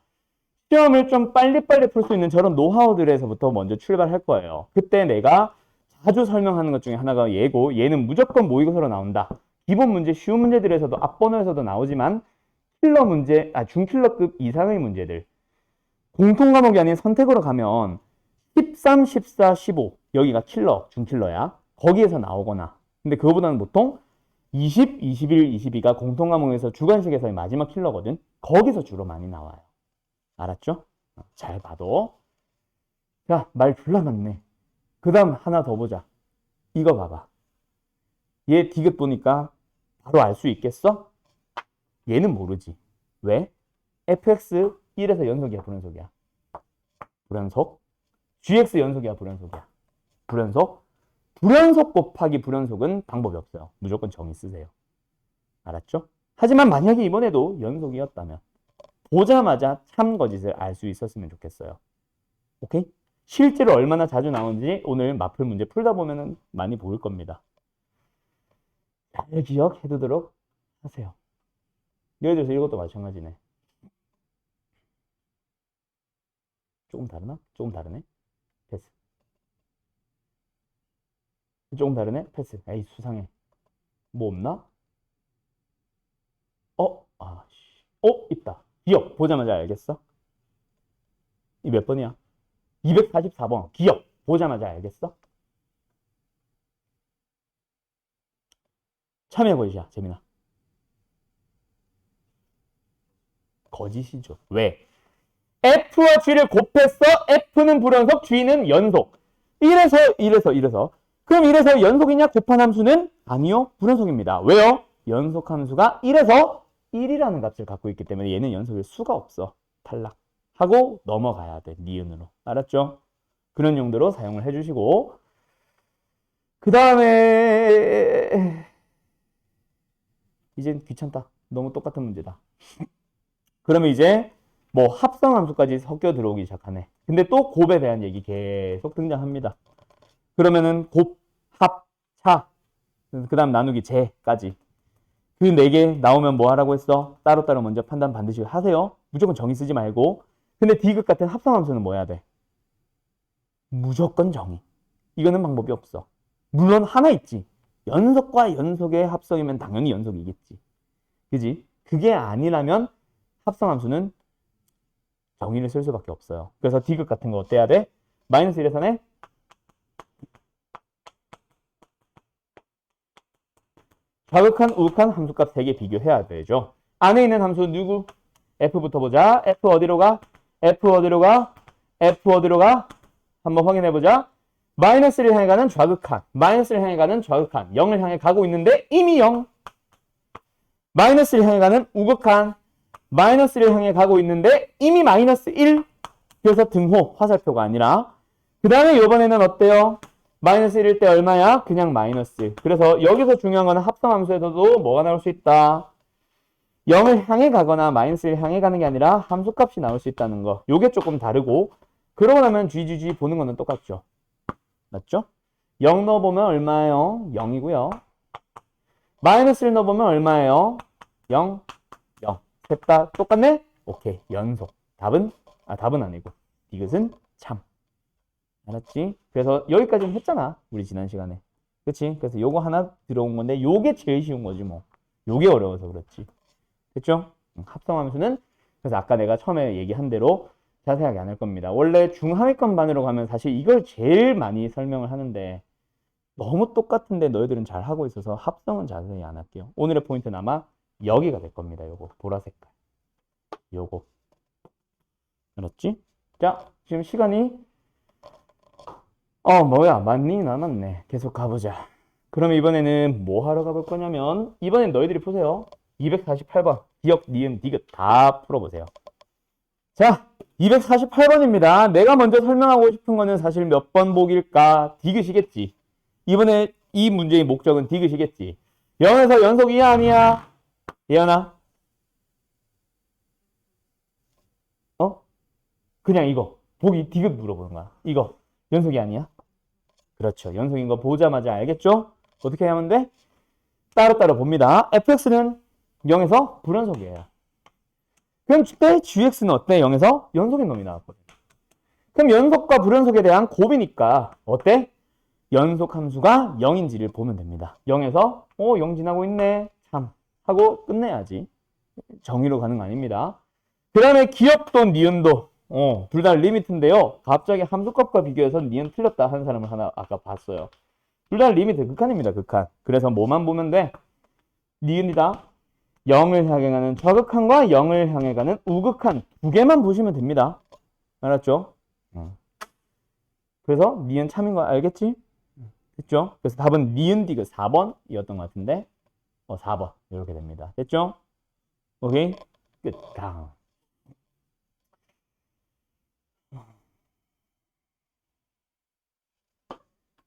시험을 좀 빨리빨리 풀 수 있는 저런 노하우들에서부터 먼저 출발할 거예요. 그때 내가 자주 설명하는 것 중에 하나가 얘고 얘는 무조건 모의고사로 나온다. 기본 문제, 쉬운 문제들에서도 앞번호에서도 나오지만 킬러 문제, 중킬러급 이상의 문제들 공통 과목이 아닌 선택으로 가면 13, 14, 15 여기가 킬러, 중킬러야. 거기에서 나오거나 근데 그거보다는 보통 20, 21, 22가 공통 과목에서 주관식에서의 마지막 킬러거든. 거기서 주로 많이 나와요. 알았죠? 잘 봐도. 자, 말 졸라 많네. 그 다음 하나 더 보자. 이거 봐봐. 얘 디귿 보니까 바로 알 수 있겠어? 얘는 모르지. 왜? fx 1에서 연속이야, 불연속이야? 불연속. gx 연속이야, 불연속이야? 불연속. 불연속 곱하기 불연속은 방법이 없어요. 무조건 정의 쓰세요. 알았죠? 하지만 만약에 이번에도 연속이었다면 보자마자 참 거짓을 알 수 있었으면 좋겠어요. 오케이? 실제로 얼마나 자주 나오는지 오늘 마플 문제 풀다 보면 많이 보일 겁니다. 잘 기억해 두도록 하세요. 예를 들어서 이것도 마찬가지네. 조금 다르나? 조금 다르네. 패스. 조금 다르네. 패스. 에이, 수상해. 뭐 없나? 있다. 기억. 보자마자 알겠어? 이 몇 번이야? 244번. 기억. 보자마자 알겠어? 참여해보자, 재민아. 거짓이죠. 왜? F와 G를 곱했어. F는 불연속, G는 연속. 이래서. 그럼 이래서 연속이냐? 곱한 함수는? 아니요. 불연속입니다. 왜요? 연속 함수가 1에서 1이라는 값을 갖고 있기 때문에 얘는 연속일 수가 없어. 탈락. 하고 넘어가야 돼. 니은으로. 알았죠? 그런 용도로 사용을 해주시고 그 다음에 이젠 귀찮다. 너무 똑같은 문제다. 그러면 이제 뭐 합성함수까지 섞여 들어오기 시작하네. 근데 또 곱에 대한 얘기 계속 등장합니다. 그러면은 곱, 합, 차, 그 다음 나누기 제까지 그 4개 나오면 뭐 하라고 했어? 따로따로 먼저 판단 반드시 하세요. 무조건 정의 쓰지 말고. 근데 디귿 같은 합성함수는 뭐 해야 돼? 무조건 정의. 이거는 방법이 없어. 물론 하나 있지. 연속과 연속의 합성이면 당연히 연속이겠지. 그지? 그게 아니라면 합성함수는 정의를 쓸 수밖에 없어요. 그래서 디귿 같은 거 어때야 돼? 마이너스 1에서는 좌극한, 우극한 함수값 3개 비교해야 되죠. 안에 있는 함수 누구? F부터 보자. F 어디로 가? F 어디로 가? F 어디로 가? 한번 확인해보자. 마이너스를 향해 가는 좌극한, 마이너스를 향해 가는 좌극한, 0을 향해 가고 있는데 이미 0. 마이너스를 향해 가는 우극한, 마이너스를 향해 가고 있는데 이미 마이너스 1. 그래서 등호, 화살표가 아니라. 그 다음에 이번에는 어때요? 마이너스 1일 때 얼마야? 그냥 마이너스. 그래서 여기서 중요한 거는 합성함수에서도 뭐가 나올 수 있다? 0을 향해 가거나 마이너스를 향해 가는 게 아니라 함수값이 나올 수 있다는 거. 요게 조금 다르고 그러고 나면 GGG 보는 거는 똑같죠. 맞죠? 0 넣어보면 얼마예요? 0이고요. 마이너스를 넣어보면 얼마예요? 0, 0. 셋 다 똑같네? 오케이. 연속. 답은 아니고. 이것은 참. 알았지? 그래서 여기까지는 했잖아. 우리 지난 시간에. 그치? 그래서 요거 하나 들어온 건데 요게 제일 쉬운 거지 뭐. 요게 어려워서 그렇지. 됐죠? 합성함수는 그래서 아까 내가 처음에 얘기한 대로 자세하게 안 할 겁니다. 원래 중하위권 반으로 가면 사실 이걸 제일 많이 설명을 하는데 너무 똑같은데 너희들은 잘 하고 있어서 합성은 자세히 안 할게요. 오늘의 포인트는 아마 여기가 될 겁니다. 요거 보라색깔. 요거. 알았지? 자, 지금 시간이 뭐야 많이 남았네. 계속 가보자. 그럼 이번에는 뭐 하러 가볼 거냐면 이번엔 너희들이 보세요. 248번 기억, 니은, 디귿 다 풀어보세요. 자, 248번입니다. 내가 먼저 설명하고 싶은 거는 사실 몇 번 보기일까? 디귿이겠지. 이번에 이 문제의 목적은 디귿이겠지. 0에서 연속 이해 아니야? 예언아? 그냥 이거. 보기 디귿 물어보는 거야. 이거. 연속이 아니야? 그렇죠. 연속인 거 보자마자 알겠죠? 어떻게 하면 돼? 따로따로 봅니다. fx는 0에서 불연속이에요. 그럼 그때 gx는 어때? 0에서 연속인 놈이 나왔거든. 그럼 연속과 불연속에 대한 곱이니까 어때? 연속 함수가 0인지를 보면 됩니다. 0에서 0 지나고 있네. 참 하고 끝내야지. 정의로 가는 거 아닙니다. 그 다음에 기억도 니은도 둘 다 리미트인데요. 갑자기 함수값과 비교해서 니은 틀렸다 하는 사람을 하나 아까 봤어요. 둘 다 리미트 극한입니다. 극한. 그래서 뭐만 보면 돼? 니은이다. 0을 향해 가는 좌극한과 0을 향해 가는 우극한 두 개만 보시면 됩니다. 알았죠? 그래서 니은 참인 거 알겠지? 됐죠? 그래서 답은 니은 디귿 4번이었던 것 같은데 4번 이렇게 됩니다. 됐죠? 오케이? 끝. 다음.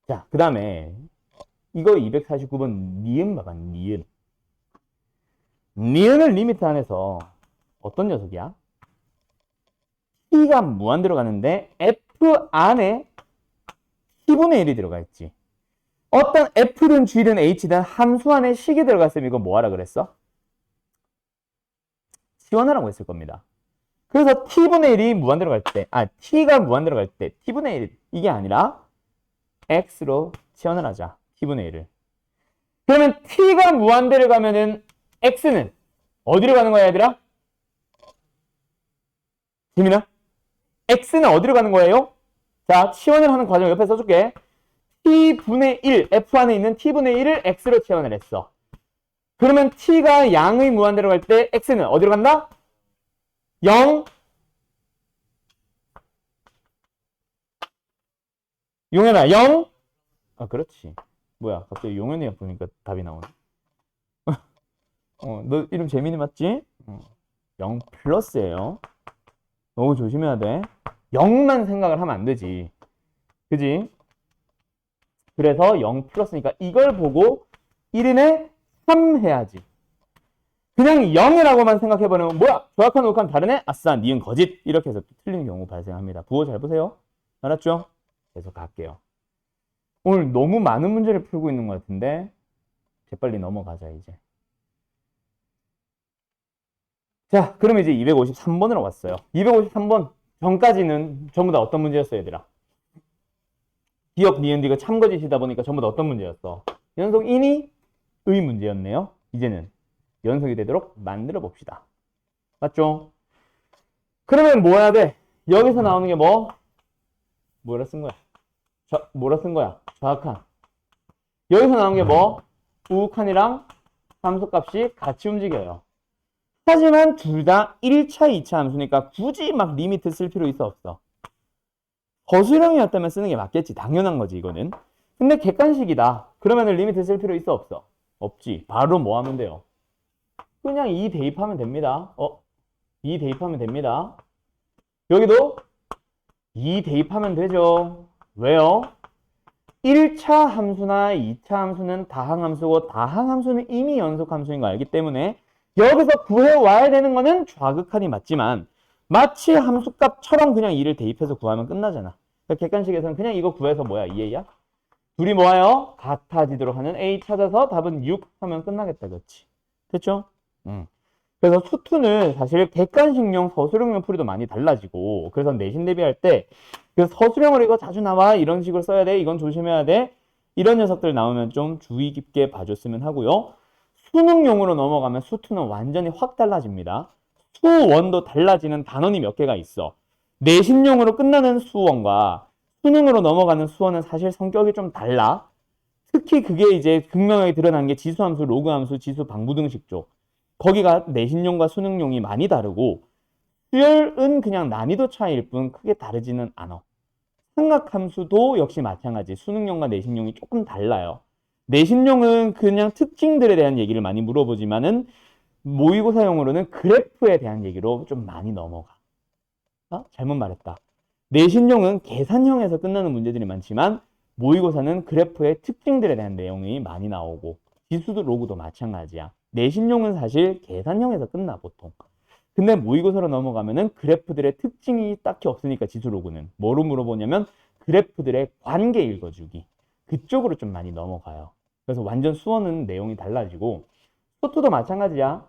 자, 그 다음에 이거 249번 니은 봐봐. 니은. 니은을 리미트 안에서 어떤 녀석이야? t가 무한대로 가는데 f 안에 t분의 1이 들어가 있지. 어떤 f든 g든 h든 함수 안에 식이 들어갔으면 이거 뭐하라 그랬어? 치환하라고 했을 겁니다. 그래서 t분의 1이 무한대로 갈 때, t가 무한대로 갈 때 t분의 1 이게 아니라 x로 치환을 하자. t분의 1을. 그러면 t가 무한대를 가면은 x는 어디로 가는 거야, 얘들아? 재민아? x는 어디로 가는 거예요? 자, 치환을 하는 과정 옆에 써줄게. t분의 1, f 안에 있는 t분의 1을 x로 치환을 했어. 그러면 t가 양의 무한대로 갈 때 x는 어디로 간다? 0, 용현아, 0? 그렇지. 뭐야, 갑자기 용현이가 보니까 답이 나오네. 너 이름 재민이 맞지? 0 플러스예요. 너무 조심해야 돼. 0만 생각을 하면 안 되지. 그지? 그래서 0 플러스니까 이걸 보고 1인에 3 해야지. 그냥 0이라고만 생각해버리면 뭐야? 조합한 옥한 다르네? 아싸, 니은 거짓. 이렇게 해서 틀리는 경우 발생합니다. 부호 잘 보세요. 알았죠? 계속 갈게요. 오늘 너무 많은 문제를 풀고 있는 것 같은데 재빨리 넘어가자 이제. 자, 그러면 이제 253번으로 왔어요. 253번 전까지는 전부 다 어떤 문제였어, 얘들아? 기억, 니은, 디귿 참거짓이다 보니까 전부 다 어떤 문제였어? 연속 인이 의 문제였네요. 이제는 연속이 되도록 만들어 봅시다. 맞죠? 그러면 뭐 해야 돼? 여기서 나오는 게 뭐? 뭐라 쓴 거야? 뭐라 쓴 거야? 좌악한. 여기서 나오는 게 뭐? 우욱한이랑 함수값이 같이 움직여요. 하지만 둘 다 1차, 2차 함수니까 굳이 막 리미트 쓸 필요 있어 없어? 거수령이었다면 쓰는 게 맞겠지. 당연한 거지 이거는. 근데 객관식이다. 그러면은 리미트 쓸 필요 있어 없어? 없지. 바로 뭐 하면 돼요? 그냥 2 대입하면 됩니다. 2 대입하면 됩니다. 여기도 2 대입하면 되죠. 왜요? 1차 함수나 2차 함수는 다항함수고 다항함수는 이미 연속함수인 거 알기 때문에 여기서 구해와야 되는 거는 좌극한이 맞지만 마치 함수값처럼 그냥 2를 대입해서 구하면 끝나잖아. 그러니까 객관식에서는 그냥 이거 구해서 뭐야? 2A야? 둘이 뭐예요? 같아지도록 하는 A 찾아서 답은 6 하면 끝나겠다. 그렇지? 됐죠? 그래서 수투는 사실 객관식용, 서술형용 풀이도 많이 달라지고 그래서 내신 대비할 때 그 서술형으로 이거 자주 나와 이런 식으로 써야 돼 이건 조심해야 돼 이런 녀석들 나오면 좀 주의 깊게 봐줬으면 하고요. 수능용으로 넘어가면 수투는 완전히 확 달라집니다. 수원도 달라지는 단원이 몇 개가 있어. 내신용으로 끝나는 수원과 수능으로 넘어가는 수원은 사실 성격이 좀 달라. 특히 그게 이제 극명하게 드러난 게 지수함수, 로그함수, 지수 방부등식 쪽. 거기가 내신용과 수능용이 많이 다르고 수열은 그냥 난이도 차이일 뿐 크게 다르지는 않아. 삼각함수도 역시 마찬가지. 수능용과 내신용이 조금 달라요. 내신용은 그냥 특징들에 대한 얘기를 많이 물어보지만은 모의고사용으로는 그래프에 대한 얘기로 좀 많이 넘어가. 잘못 말했다. 내신용은 계산형에서 끝나는 문제들이 많지만 모의고사는 그래프의 특징들에 대한 내용이 많이 나오고 지수도 로그도 마찬가지야. 내신용은 사실 계산형에서 끝나 보통. 근데 모의고사로 넘어가면은 그래프들의 특징이 딱히 없으니까 지수 로그는 뭐로 물어보냐면 그래프들의 관계 읽어주기 그쪽으로 좀 많이 넘어가요. 그래서 완전 수어는 내용이 달라지고 수투도 마찬가지야.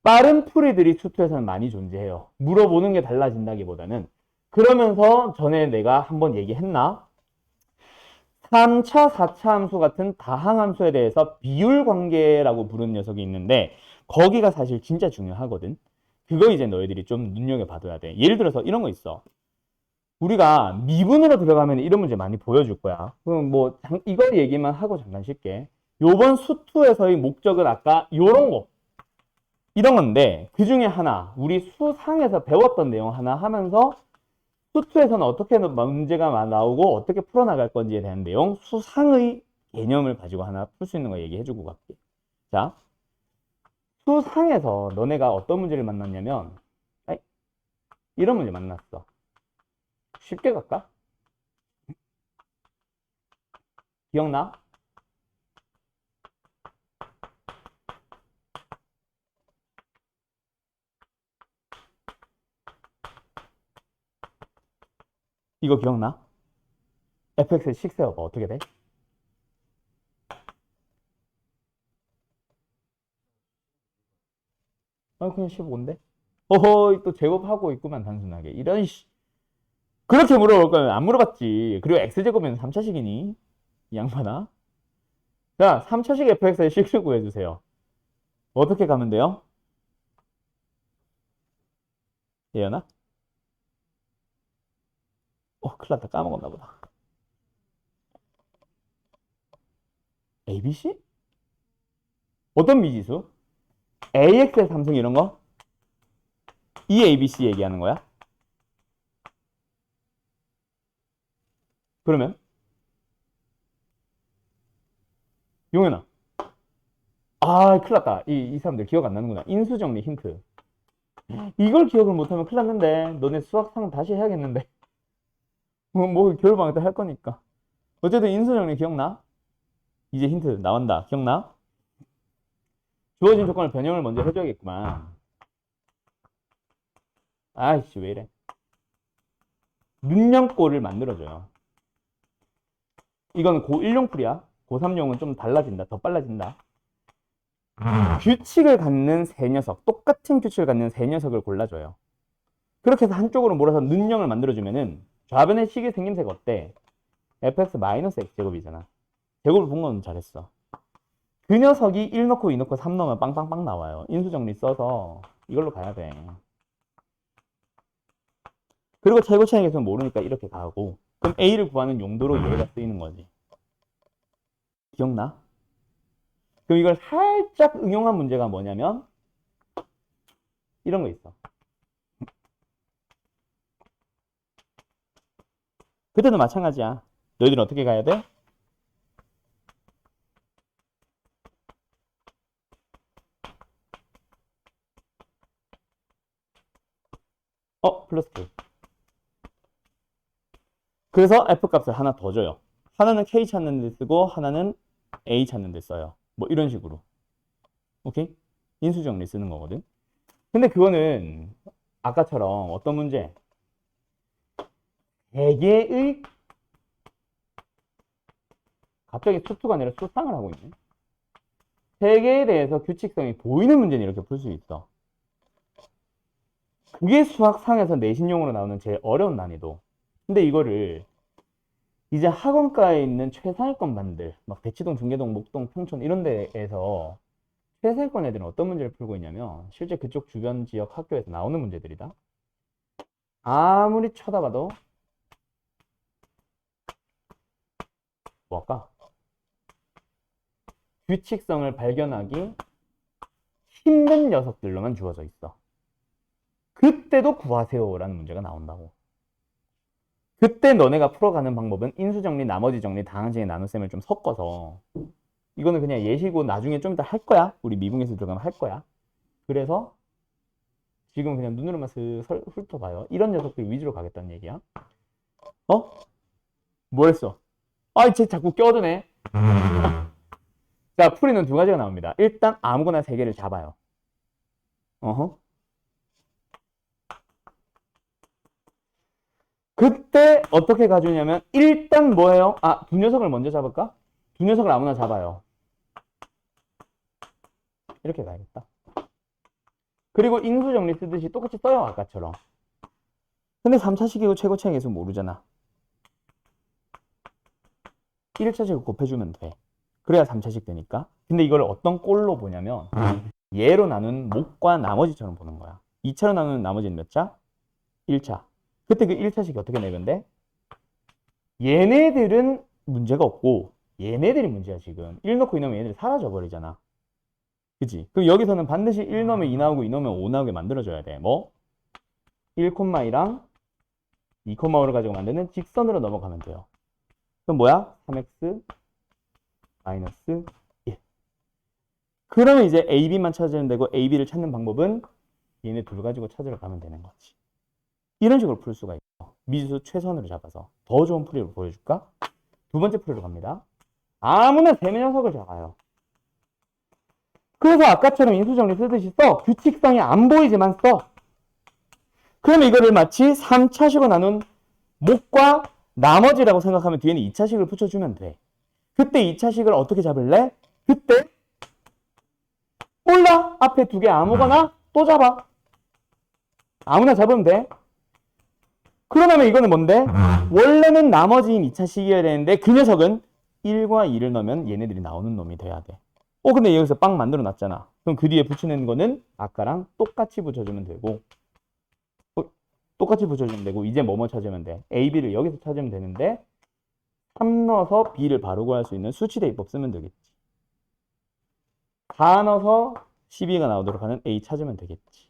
빠른 풀이들이 수투에서는 많이 존재해요. 물어보는 게 달라진다기보다는. 그러면서 전에 내가 한번 얘기했나? 3차, 4차 함수 같은 다항함수에 대해서 비율 관계라고 부르는 녀석이 있는데 거기가 사실 진짜 중요하거든. 그거 이제 너희들이 좀 눈여겨봐둬야 돼. 예를 들어서 이런 거 있어. 우리가 미분으로 들어가면 이런 문제 많이 보여줄 거야. 그럼 뭐 이거 얘기만 하고 잠깐 쉴게. 요번 수투에서의 목적은 아까 요런 거. 이런 건데 그 중에 하나 우리 수상에서 배웠던 내용 하나 하면서 수투에서는 어떻게 문제가 나오고 어떻게 풀어나갈 건지에 대한 내용 수상의 개념을 가지고 하나 풀 수 있는 거 얘기해주고 갈게. 자, 수상에서 너네가 어떤 문제를 만났냐면 이런 문제 만났어. 쉽게 갈까? 기억나? 이거 기억나? fx의 식세어가 어떻게 돼? 그냥 15인데? 어허, 또 제곱하고 있구만, 단순하게. 이런, 씨. 그렇게 물어볼 거면 안 물어봤지. 그리고 x제곱이면 3차식이니? 이 양반아. 자, 3차식 fx의 식을 구해주세요. 어떻게 가면 돼요? 예연아? 큰일 났다. 까먹었나 보다. ABC? 어떤 미지수? AX의 삼성 이런 거? 이 ABC 얘기하는 거야? 그러면? 용현아. 큰일 났다. 이 사람들 기억 안 나는구나. 인수정리 힌트. 이걸 기억을 못하면 큰일 났는데. 너네 수학상 다시 해야겠는데. 겨울방학 때 할 거니까. 어쨌든 인수정리 기억나? 이제 힌트 나온다. 기억나? 주어진 조건을 변형을 먼저 해줘야겠구만. 아이씨, 왜 이래. 눈염골을 만들어줘요. 이건 고1용풀이야. 고3용은 좀 달라진다. 더 빨라진다. 규칙을 갖는 세 녀석, 똑같은 규칙을 갖는 세 녀석을 골라줘요. 그렇게 해서 한쪽으로 몰아서 눈형을 만들어주면은 좌변의 식의 생김새가 어때? fx-x제곱이잖아. 제곱을 본 건 잘했어. 그 녀석이 1 넣고 2 넣고 3 넣으면 빵빵빵 나와요. 인수정리 써서 이걸로 가야 돼. 그리고 최고 차이 계수는 모르니까 이렇게 가고, 그럼 a를 구하는 용도로 얘가 쓰이는 거지. 기억나? 그럼 이걸 살짝 응용한 문제가 뭐냐면 이런 거 있어. 그때도 마찬가지야. 너희들은 어떻게 가야 돼? 플러스 2. 그래서 f값을 하나 더 줘요. 하나는 k 찾는 데 쓰고 하나는 a 찾는 데 써요. 뭐 이런 식으로. 오케이? 인수정리 쓰는 거거든. 근데 그거는 아까처럼 어떤 문제? 대개의 갑자기 수투가 아니라 수상을 하고 있네. 세계에 대해서 규칙성이 보이는 문제는 이렇게 풀 수 있어. 그게 수학상에서 내신용으로 나오는 제일 어려운 난이도. 근데 이거를 이제 학원가에 있는 최상위권 반들, 막 대치동, 중계동, 목동, 평촌 이런 데에서 최상위권 애들은 어떤 문제를 풀고 있냐면 실제 그쪽 주변 지역 학교에서 나오는 문제들이다. 아무리 쳐다봐도 뭐 할까? 규칙성을 발견하기 힘든 녀석들로만 주어져 있어. 그때도 구하세요라는 문제가 나온다고. 그때 너네가 풀어가는 방법은 인수정리, 나머지 정리, 다항식의 나눗셈을 좀 섞어서, 이거는 그냥 예시고 나중에 좀 이따 할 거야. 우리 미분계수 들어가면 할 거야. 그래서 지금 그냥 눈으로만 슬슬 훑어봐요. 이런 녀석들 위주로 가겠다는 얘기야. 뭐 했어? 쟤 자꾸 껴드네. 자, 풀이는 두 가지가 나옵니다. 일단 아무거나 세 개를 잡아요. 그때 어떻게 가주냐면 일단 뭐예요? 두 녀석을 먼저 잡을까? 두 녀석을 아무나 잡아요. 이렇게 가야겠다. 그리고 인수정리 쓰듯이 똑같이 써요. 아까처럼. 근데 3차식이고 최고 차이 계수 모르잖아. 1차식을 곱해주면 돼. 그래야 3차식 되니까. 근데 이걸 어떤 꼴로 보냐면 얘로 나눈 목과 나머지처럼 보는 거야. 2차로 나누는 나머지는 몇 차? 1차. 그때 그 1차식이 어떻게 내건데? 얘네들은 문제가 없고 얘네들이 문제야 지금. 1 넣고 2 넣으면 얘네들이 사라져버리잖아. 그치? 그럼 여기서는 반드시 1 넣으면 2 나오고 2 넣으면 5 나오게 만들어줘야 돼. 뭐? 1,2랑 2,5를 가지고 만드는 직선으로 넘어가면 돼요. 그럼 뭐야? 3x 마이너스 1. 그러면 이제 AB만 찾으면 되고 AB를 찾는 방법은 얘네 둘 가지고 찾으러 가면 되는 거지. 이런 식으로 풀 수가 있어. 미지수 최선으로 잡아서. 더 좋은 풀이로 보여줄까? 두 번째 풀이로 갑니다. 아무나 세 녀석을 잡아요. 그래서 아까처럼 인수정리 쓰듯이 써. 규칙성이 안 보이지만 써. 그러면 이거를 마치 3차식으로 나눈 목과 나머지라고 생각하면 뒤에는 2차식을 붙여주면 돼. 그때 2차식을 어떻게 잡을래? 그때 몰라. 앞에 두 개 아무거나 또 잡아. 아무나 잡으면 돼. 그러면 이거는 뭔데? 원래는 나머지인 2차식이어야 되는데 그 녀석은 1과 2를 넣으면 얘네들이 나오는 놈이 돼야 돼. 근데 여기서 빵 만들어 놨잖아. 그럼 그 뒤에 붙이는 거는 아까랑 똑같이 붙여주면 되고 똑같이 붙여주면 되고 이제 뭐뭐 찾으면 돼? A, B를 여기서 찾으면 되는데 3 넣어서 B를 바로 구할 수 있는 수치 대입법 쓰면 되겠지. 4 넣어서 12가 나오도록 하는 A 찾으면 되겠지.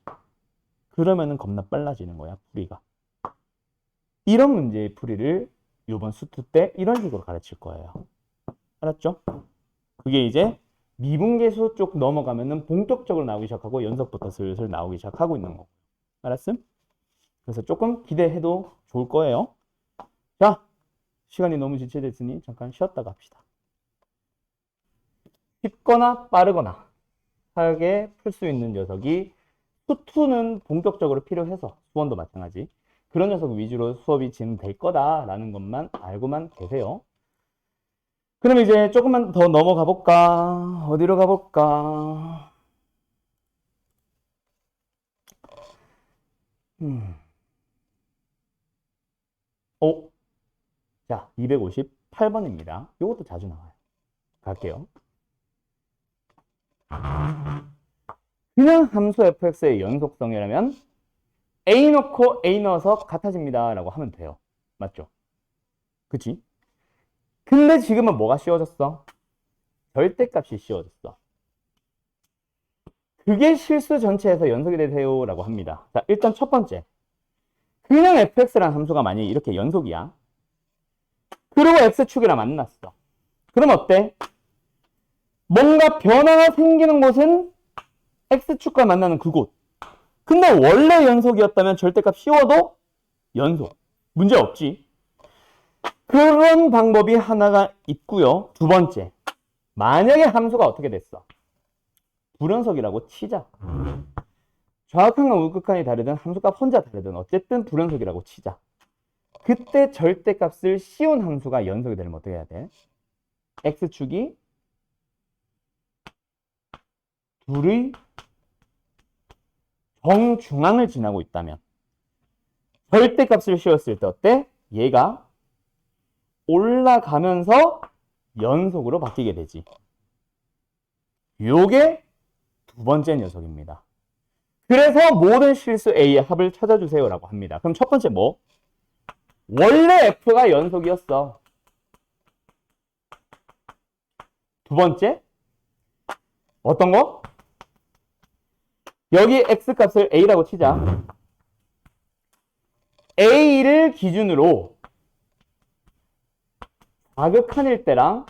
그러면은 겁나 빨라지는 거야, 풀이가. 이런 문제의 풀이를 이번 수투 때 이런 식으로 가르칠 거예요. 알았죠? 그게 이제 미분계수 쪽 넘어가면은 본격적으로 나오기 시작하고 연속부터 슬슬 나오기 시작하고 있는 거고. 알았음? 그래서 조금 기대해도 좋을 거예요. 자, 시간이 너무 지체됐으니 잠깐 쉬었다가 합시다. 쉽거나 빠르거나 하게 풀 수 있는 녀석이 수투는 본격적으로 필요해서 수원도 마찬가지. 그런 녀석 위주로 수업이 진행될 거다라는 것만 알고만 계세요. 그럼 이제 조금만 더 넘어가 볼까? 어디로 가볼까? 자, 258번입니다. 이것도 자주 나와요. 갈게요. 그냥 함수 fx의 연속성이라면 a 넣고 a 넣어서 같아집니다 라고 하면 돼요. 맞죠? 그치? 근데 지금은 뭐가 씌워졌어? 절대값이 씌워졌어. 그게 실수 전체에서 연속이 되세요 라고 합니다. 자, 일단 첫 번째. 그냥 fx라는 함수가 만약에 이렇게 연속이야. 그리고 x축이랑 만났어. 그럼 어때? 뭔가 변화가 생기는 곳은 x축과 만나는 그곳. 근데 원래 연속이었다면 절대값 씌워도 연속. 문제 없지. 그런 방법이 하나가 있고요. 두 번째. 만약에 함수가 어떻게 됐어? 불연속이라고 치자. 좌극한과 우극한이 다르든 함수값 혼자 다르든 어쨌든 불연속이라고 치자. 그때 절대값을 씌운 함수가 연속이 되려면 어떻게 해야 돼? x축이 둘의 정중앙을 지나고 있다면 절대값을 씌웠을 때 어때? 얘가 올라가면서 연속으로 바뀌게 되지. 요게 두 번째 녀석입니다. 그래서 모든 실수 A의 합을 찾아주세요 라고 합니다. 그럼 첫 번째 뭐? 원래 F가 연속이었어. 두 번째 어떤 거? 여기 X값을 A라고 치자. A를 기준으로 좌극한일 때랑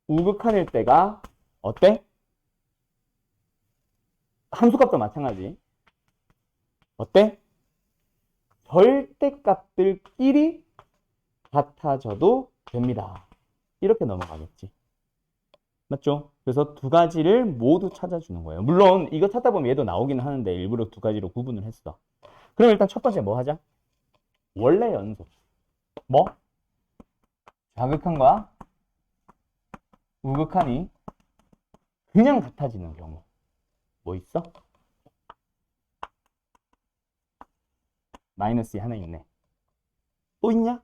우극한일 때가 어때? 함수값도 마찬가지. 어때? 절대값들끼리 같아져도 됩니다. 이렇게 넘어가겠지. 맞죠? 그래서 두 가지를 모두 찾아주는 거예요. 물론 이거 찾다 보면 얘도 나오기는 하는데 일부러 두 가지로 구분을 했어. 그럼 일단 첫 번째 뭐 하자? 원래 연속. 뭐? 좌극한과 우극한이 그냥 같아지는 경우. 뭐 있어? 마이너스 하나 있네. 또 있냐?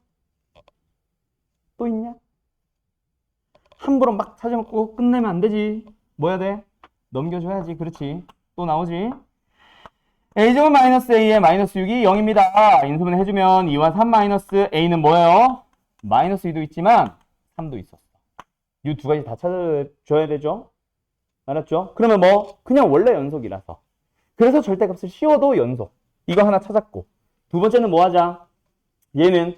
또 있냐? 함부로 막 찾아먹고 끝내면 안 되지. 뭐 해야 돼? 넘겨줘야지. 그렇지. 또 나오지. a제곱 마이너스 a의 마이너스 6이 0입니다. 인수분 해주면 2와 3 마이너스 a는 뭐예요? 마이너스 2도 있지만 3도 있었어. 이 두 가지 다 찾아줘야 되죠? 알았죠? 그러면 뭐? 그냥 원래 연속이라서. 그래서 절대값을 씌워도 연속. 이거 하나 찾았고. 두 번째는 뭐 하자? 얘는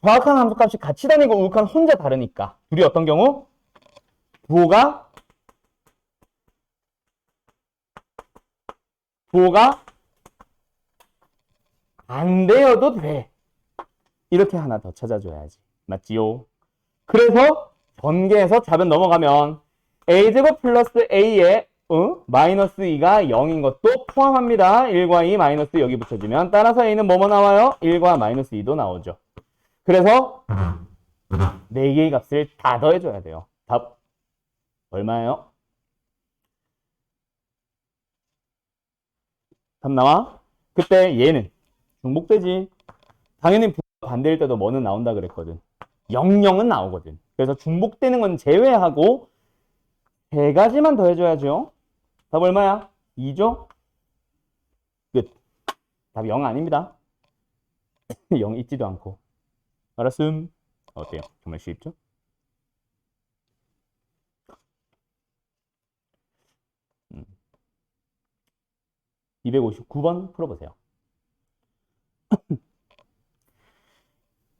정확한 함수값이 같이 다니고 우극한 혼자 다르니까. 둘이 어떤 경우? 부호가 안 되어도 돼. 이렇게 하나 더 찾아줘야지. 맞지요? 그래서 전개해서 답은 넘어가면 a제곱 플러스 a의 마이너스 2가 0인 것도 포함합니다. 1과 2 마이너스 여기 붙여주면 따라서 a는 뭐뭐 나와요? 1과 마이너스 2도 나오죠. 그래서 4개의 값을 다 더해줘야 돼요. 답 얼마예요? 답 나와? 그때 얘는 중복되지. 당연히 반대일 때도 뭐는 나온다 그랬거든. 00은 나오거든. 그래서 중복되는 건 제외하고 세 가지만 더 해줘야죠. 답 얼마야? 2죠? 끝. 답 0 아닙니다. 0 있지도 않고. 알았음? 어때요? 정말 쉽죠? 259번 풀어보세요.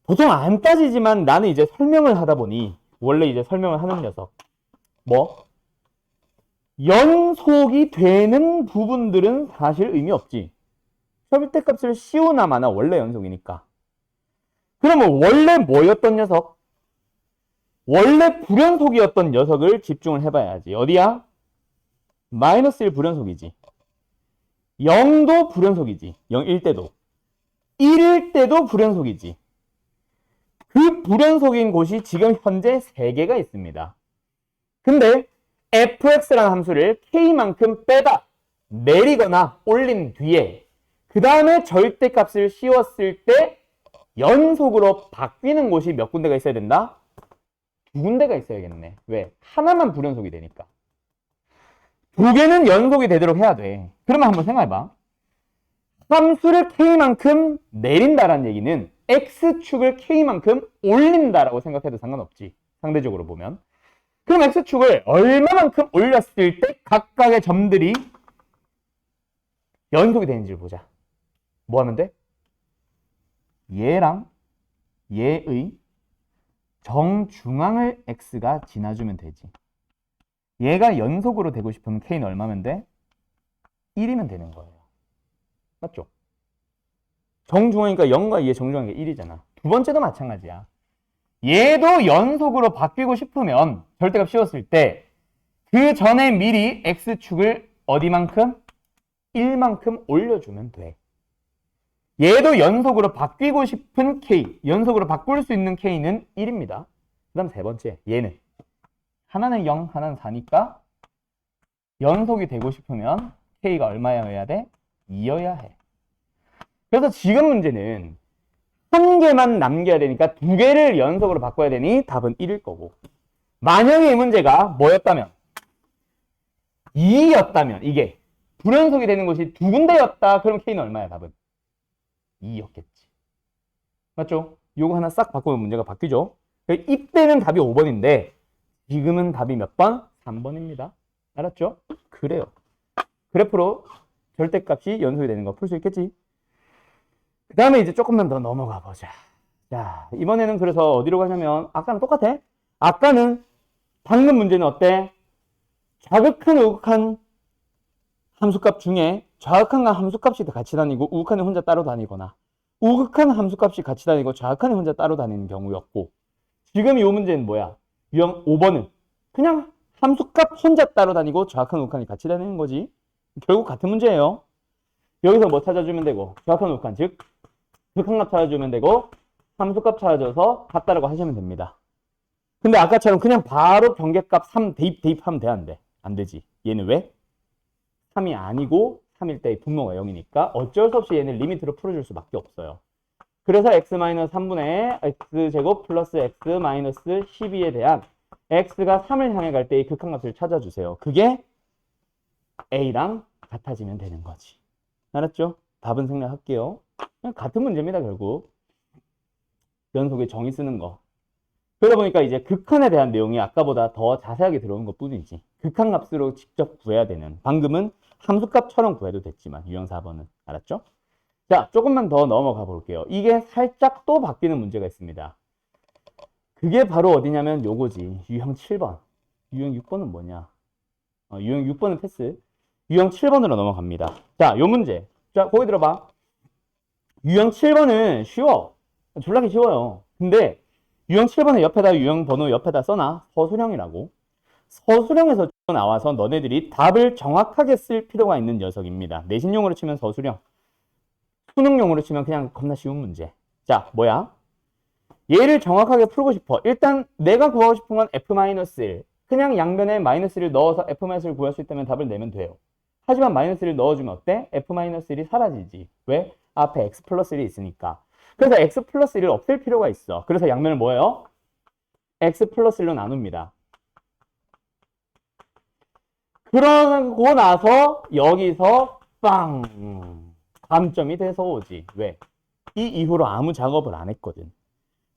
보통 안 따지지만 나는 이제 설명을 하다 보니 원래 이제 설명을 하는 녀석 뭐? 연속이 되는 부분들은 사실 의미 없지. 절대값을 씌우나 마나 원래 연속이니까. 그러면 원래 뭐였던 녀석? 원래 불연속이었던 녀석을 집중을 해봐야지. 어디야? 마이너스 1 불연속이지. 0도 불연속이지. 0일 때도. 1일 때도 불연속이지. 그 불연속인 곳이 지금 현재 3개가 있습니다. 근데 fx라는 함수를 k만큼 빼다 내리거나 올린 뒤에 그 다음에 절대값을 씌웠을 때 연속으로 바뀌는 곳이 몇 군데가 있어야 된다? 2군데가 있어야겠네. 왜? 하나만 불연속이 되니까. 2개는 연속이 되도록 해야 돼. 그러면 한번 생각해봐. 함수를 k만큼 내린다라는 얘기는 x축을 k만큼 올린다라고 생각해도 상관없지. 상대적으로 보면. 그럼 x축을 얼마만큼 올렸을 때 각각의 점들이 연속이 되는지를 보자. 뭐 하면 돼? 얘랑 얘의 정중앙을 x가 지나주면 되지. 얘가 연속으로 되고 싶으면 k는 얼마면 돼? 1이면 되는 거예요. 맞죠? 정중앙이니까 0과 2의 정중앙이 1이잖아. 두 번째도 마찬가지야. 얘도 연속으로 바뀌고 싶으면 절대값 씌웠을 때 그 전에 미리 x축을 어디만큼? 1만큼 올려주면 돼. 얘도 연속으로 바뀌고 싶은 k, 연속으로 바꿀 수 있는 k는 1입니다. 그 다음 세 번째, 얘는 하나는 0, 하나는 4니까 연속이 되고 싶으면 k가 얼마여야 돼? 2여야 해. 그래서 지금 문제는 한 개만 남겨야 되니까 2개를 연속으로 바꿔야 되니 답은 1일 거고, 만약에 이 문제가 뭐였다면 2였다면 이게 불연속이 되는 곳이 2군데였다. 그럼 k는 얼마야? 답은 2였겠지. 맞죠? 요거 하나 싹 바꾸면 문제가 바뀌죠. 이때는 답이 5번인데 지금은 답이 몇 번? 3번입니다. 알았죠? 그래요. 그래프로 절대값이 연속이 되는 거 풀 수 있겠지? 그 다음에 이제 조금만 더 넘어가 보자. 자, 이번에는 그래서 어디로 가냐면 아까랑 똑같아. 아까는 방금 문제는 어때? 좌극한, 우극한 함수값 중에 좌극한과 함수값이 같이 다니고 우극한이 혼자 따로 다니거나 우극한 함수값이 같이 다니고 좌극한이 혼자 따로 다니는 경우였고, 지금 이 문제는 뭐야? 유형 5번은 그냥 함수값 혼자 따로 다니고 좌극한, 우극한이 같이 다니는 거지. 결국 같은 문제예요. 여기서 뭐 찾아주면 되고, 좌극한, 우극한, 즉 극한값 찾아주면 되고 함수값 찾아줘서 같다라고 하시면 됩니다. 근데 아까처럼 그냥 바로 경계값 3 대입하면 돼, 안 돼? 안 되지. 얘는 왜? 3이 아니고 3일 때의 분모가 0이니까 어쩔 수 없이 얘는 리미트로 풀어줄 수밖에 없어요. 그래서 x-3분의 x제곱 플러스 x-12에 대한 x가 3을 향해 갈 때의 극한값을 찾아주세요. 그게 a랑 같아지면 되는 거지. 알았죠? 답은 생략할게요. 같은 문제입니다, 결국. 연속의 정의 쓰는 거. 그러다 보니까 이제 극한에 대한 내용이 아까보다 더 자세하게 들어오는 것 뿐이지. 극한값으로 직접 구해야 되는. 방금은 함수값처럼 구해도 됐지만 유형 4번은. 알았죠? 자, 조금만 더 넘어가 볼게요. 이게 살짝 또 바뀌는 문제가 있습니다. 그게 바로 어디냐면 요거지. 유형 7번. 유형 6번은 뭐냐? 유형 6번은 패스. 유형 7번으로 넘어갑니다. 자, 요 문제. 자, 거기 들어봐. 유형 7번은 쉬워. 졸라게 쉬워요. 근데 유형 7번의 옆에다 유형 번호 옆에다 써놔. 서술형이라고. 서술형에서 나와서 너네들이 답을 정확하게 쓸 필요가 있는 녀석입니다. 내신용으로 치면 서술형. 수능용으로 치면 그냥 겁나 쉬운 문제. 자, 뭐야? 얘를 정확하게 풀고 싶어. 일단 내가 구하고 싶은 건 f-1. 그냥 양변에 마이너스를 넣어서 f-1을 구할 수 있다면 답을 내면 돼요. 하지만 마이너스 1을 넣어주면 어때? f-1이 사라지지. 왜? 앞에 x 플러스 1이 있으니까. 그래서 x 플러스 1을 없앨 필요가 있어. 그래서 양면을 뭐예요? x 플러스 1로 나눕니다. 그러고 나서 여기서 빵! 감점이 돼서 오지. 왜? 이 이후로 아무 작업을 안 했거든.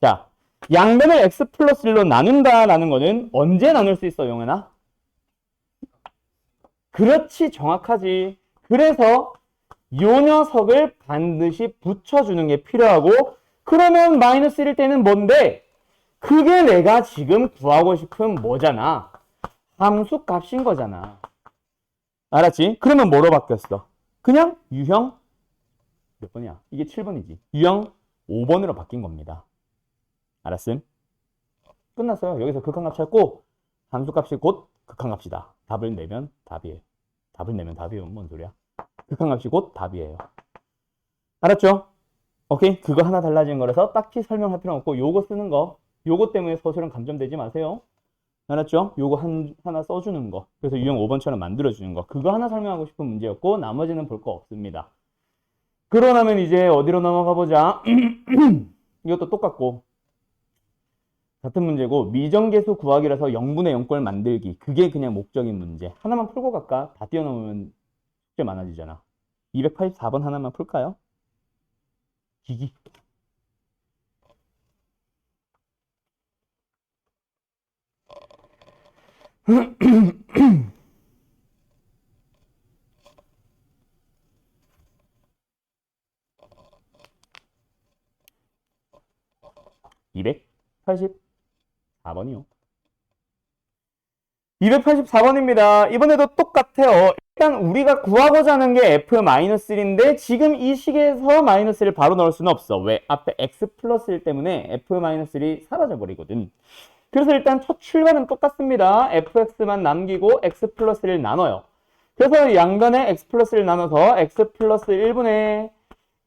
자, 양면을 x 플러스 1로 나눈다라는 거는 언제 나눌 수 있어, 용현아? 그렇지, 정확하지. 그래서 요 녀석을 반드시 붙여주는 게 필요하고, 그러면 마이너스 1일 때는 뭔데? 그게 내가 지금 구하고 싶은 뭐잖아? 함수 값인 거잖아. 알았지? 그러면 뭐로 바뀌었어? 그냥 유형 몇 번이야? 이게 7번이지. 유형 5번으로 바뀐 겁니다. 알았음? 끝났어요. 여기서 극한값 찾고 함수값이 곧 극한값이다. 답을 내면 답이에요. 답을 내면 답이에요. 뭔 소리야? 극한값이 곧 답이에요. 알았죠? 오케이? 그거 하나 달라진 거라서 딱히 설명할 필요 없고 요거 쓰는 거, 요거 때문에 서술은 감점되지 마세요. 알았죠? 요거 하나 써주는 거. 그래서 유형 5번처럼 만들어주는 거. 그거 하나 설명하고 싶은 문제였고 나머지는 볼 거 없습니다. 그러나면 이제 어디로 넘어가 보자. 이것도 똑같고 같은 문제고 미정계수 구하기라서 0분의 0꼴 만들기. 그게 그냥 목적인 문제. 하나만 풀고 갈까? 다 뛰어넘으면 숙제 많아지잖아. 284번 하나만 풀까요? 기기. (284번이요) 284번입니다. 이번에도 똑같아요. 일단 우리가 구하고자 하는 게 f-1인데 지금 이 식에서 마이너스를 바로 넣을 수는 없어. 왜? 앞에 x 플러스 1 때문에 f-1이 사라져버리거든. 그래서 일단 첫 출발은 똑같습니다. fx만 남기고 x 플러스 1을 나눠요. 그래서 양변에 x 플러스 1을 나눠서 x 플러스 1분의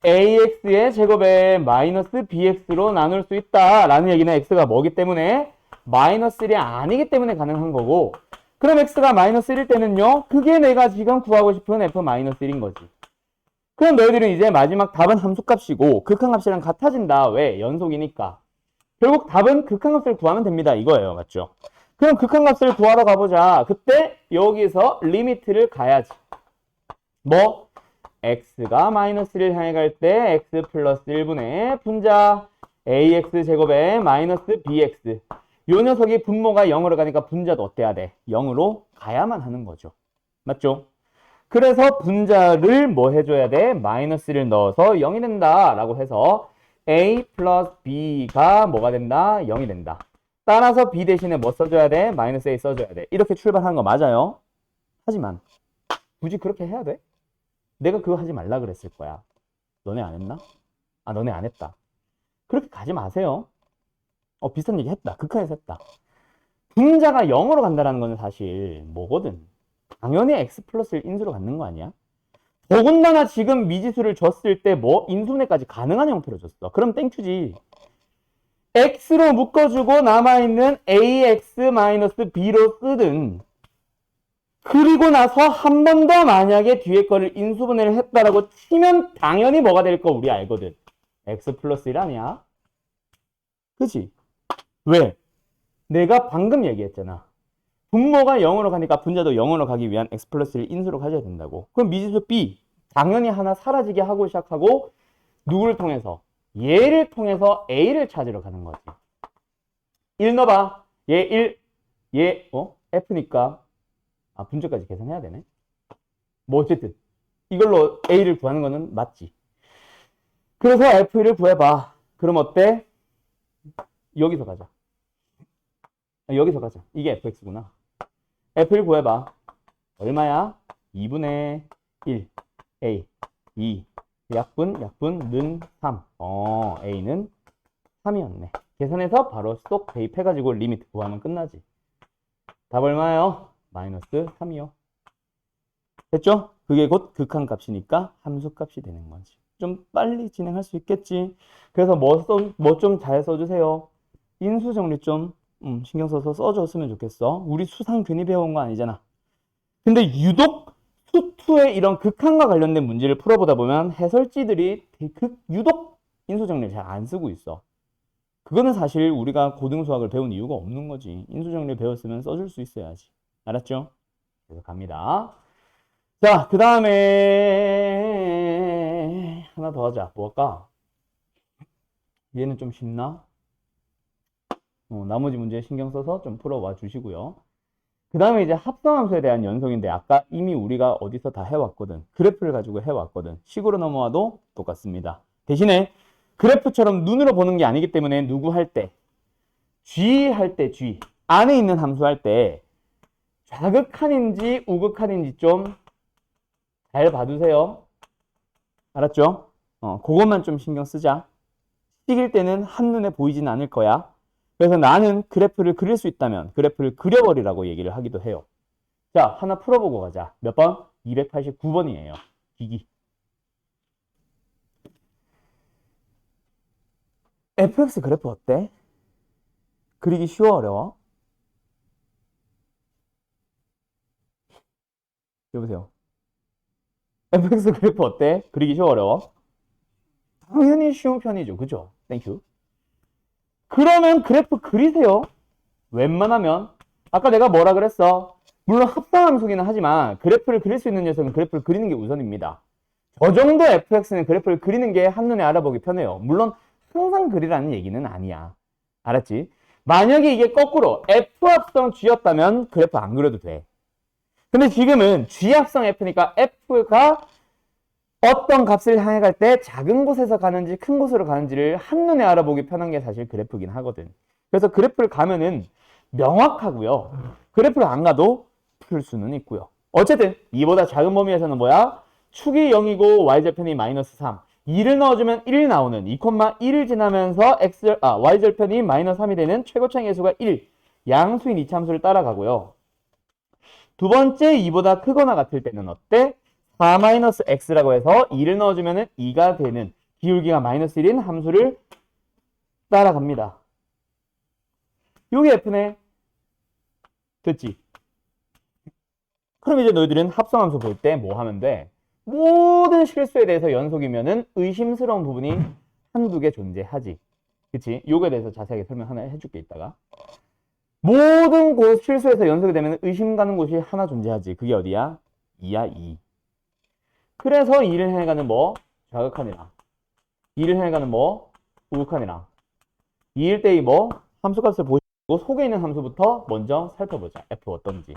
ax의 제곱에 마이너스 bx로 나눌 수 있다라는 얘기는 x가 뭐기 때문에 마이너스 1이 아니기 때문에 가능한 거고, 그럼 x가 마이너스 1일 때는요, 그게 내가 지금 구하고 싶은 f-1인 거지. 그럼 너희들은 이제 마지막 답은 함수값이고 극한값이랑 같아진다. 왜? 연속이니까. 결국 답은 극한값을 구하면 됩니다. 이거예요. 맞죠? 그럼 극한값을 구하러 가보자. 그때 여기서 리미트를 가야지. 뭐? x가 마이너스를 향해 갈 때 x 플러스 1분의 분자 ax 제곱에 마이너스 bx. 요 녀석이 분모가 0으로 가니까 분자도 어때야 돼? 0으로 가야만 하는 거죠. 맞죠? 그래서 분자를 뭐 해줘야 돼? 마이너스를 넣어서 0이 된다 라고 해서 a 플러스 b가 뭐가 된다? 0이 된다. 따라서 b 대신에 뭐 써줘야 돼? 마이너스 a 써줘야 돼. 이렇게 출발한 거 맞아요. 하지만 굳이 그렇게 해야 돼? 내가 그거 하지 말라 그랬을 거야. 너네 안 했나? 아, 너네 안 했다. 그렇게 가지 마세요. 비슷한 얘기 했다. 극한에서 했다. 분자가 0으로 간다는 거는 사실 뭐거든? 당연히 x 플러스 1 인수로 갖는 거 아니야? 더군다나 지금 미지수를 줬을 때 뭐 인수분해까지 가능한 형태로 줬어. 그럼 땡큐지. x로 묶어주고 남아있는 ax-b로 쓰든, 그리고 나서 한 번 더 만약에 뒤에 거를 인수분해를 했다라고 치면 당연히 뭐가 될 거 우리 알거든. x 플러스 1 아니야? 그치? 왜? 내가 방금 얘기했잖아. 분모가 0으로 가니까 분자도 0으로 가기 위한 x 플러스 1 인수로 가져야 된다고. 그럼 미지수 b 당연히 하나 사라지게 하고 시작하고 누구를 통해서? 얘를 통해서 a를 찾으러 가는 거지. 1 넣어봐. 얘 1, 얘 f니까 분자까지 계산해야 되네. 뭐 어쨌든 이걸로 a를 구하는 거는 맞지. 그래서 f를 구해봐. 그럼 어때? 여기서 가자. 여기서 가자. 이게 fx구나. f를 구해봐. 얼마야? 2분의 1 a 2 약분 는 3. a는 3이었네. 계산해서 바로 쏙 대입해가지고 리미트 구하면 끝나지. 답 얼마예요? 마이너스 3이요. 됐죠? 그게 곧 극한값이니까 함수값이 되는 거지. 좀 빨리 진행할 수 있겠지. 그래서 뭐 좀 잘 써주세요. 인수 정리 좀 신경 써서 써줬으면 좋겠어. 우리 수상 괜히 배운 거 아니잖아. 근데 유독 수투의 이런 극한과 관련된 문제를 풀어보다 보면 해설지들이 유독 인수정리를 잘 안 쓰고 있어. 그거는 사실 우리가 고등수학을 배운 이유가 없는 거지. 인수정리를 배웠으면 써줄 수 있어야지. 알았죠? 그래서 갑니다. 자, 그 다음에 하나 더 하자. 뭐 할까? 얘는 좀 쉽나? 나머지 문제 신경 써서 좀 풀어와 주시고요. 그 다음에 이제 합성함수에 대한 연속인데 아까 이미 우리가 어디서 다 해왔거든. 그래프를 가지고 해왔거든. 식으로 넘어와도 똑같습니다. 대신에 그래프처럼 눈으로 보는 게 아니기 때문에 누구 할 때, G 할 때 G, 안에 있는 함수 할 때 좌극한인지 우극한인지 좀 잘 봐두세요. 알았죠? 그것만 좀 신경 쓰자. 찍을 때는 한눈에 보이진 않을 거야. 그래서 나는 그래프를 그릴 수 있다면 그래프를 그려버리라고 얘기를 하기도 해요. 자, 하나 풀어보고 가자. 몇 번? 289번이에요. 기기. fx 그래프 어때? 그리기 쉬워, 어려워? 여보세요. fx 그래프 어때? 그리기 쉬워, 어려워? 당연히 쉬운 편이죠. 그죠? 땡큐. 그러면 그래프 그리세요. 웬만하면. 아까 내가 뭐라 그랬어? 물론 합성함수기는 하지만 그래프를 그릴 수 있는 녀석은 그래프를 그리는 게 우선입니다. 저 정도 fx는 그래프를 그리는 게 한눈에 알아보기 편해요. 물론 항상 그리라는 얘기는 아니야. 알았지? 만약에 이게 거꾸로 f 합성 g였다면 그래프 안 그려도 돼. 근데 지금은 g 합성 f니까 f가 어떤 값을 향해 갈 때 작은 곳에서 가는지 큰 곳으로 가는지를 한눈에 알아보기 편한 게 사실 그래프긴 하거든. 그래서 그래프를 가면은 명확하고요. 그래프를 안 가도 풀 수는 있고요. 어쨌든 2보다 작은 범위에서는 뭐야? 축이 0이고 y절편이 마이너스 3. 2를 넣어주면 1이 나오는 2,1을 지나면서 y절편이 마이너스 3이 되는 최고차의 수가 1. 양수인 이참수를 따라가고요. 두 번째 2보다 크거나 같을 때는 어때? 4-x라고 해서 2를 넣어주면 2가 되는 기울기가 마이너스 1인 함수를 따라갑니다. 요게 F네. 됐지? 그럼 이제 너희들은 합성함수 볼 때 뭐 하면 돼? 모든 실수에 대해서 연속이면은 의심스러운 부분이 한두 개 존재하지. 그치? 요거에 대해서 자세하게 설명 하나 해줄게, 이따가. 모든 곳 실수에서 연속이 되면 의심 가는 곳이 하나 존재하지. 그게 어디야? 2야, 2. 그래서 2를 향해 가는 뭐? 좌극한이랑 2를 향해 가는 뭐? 우극한이랑 2일 때의 뭐? 함수값을 보시고 속에 있는 함수부터 먼저 살펴보자. F 어떤지.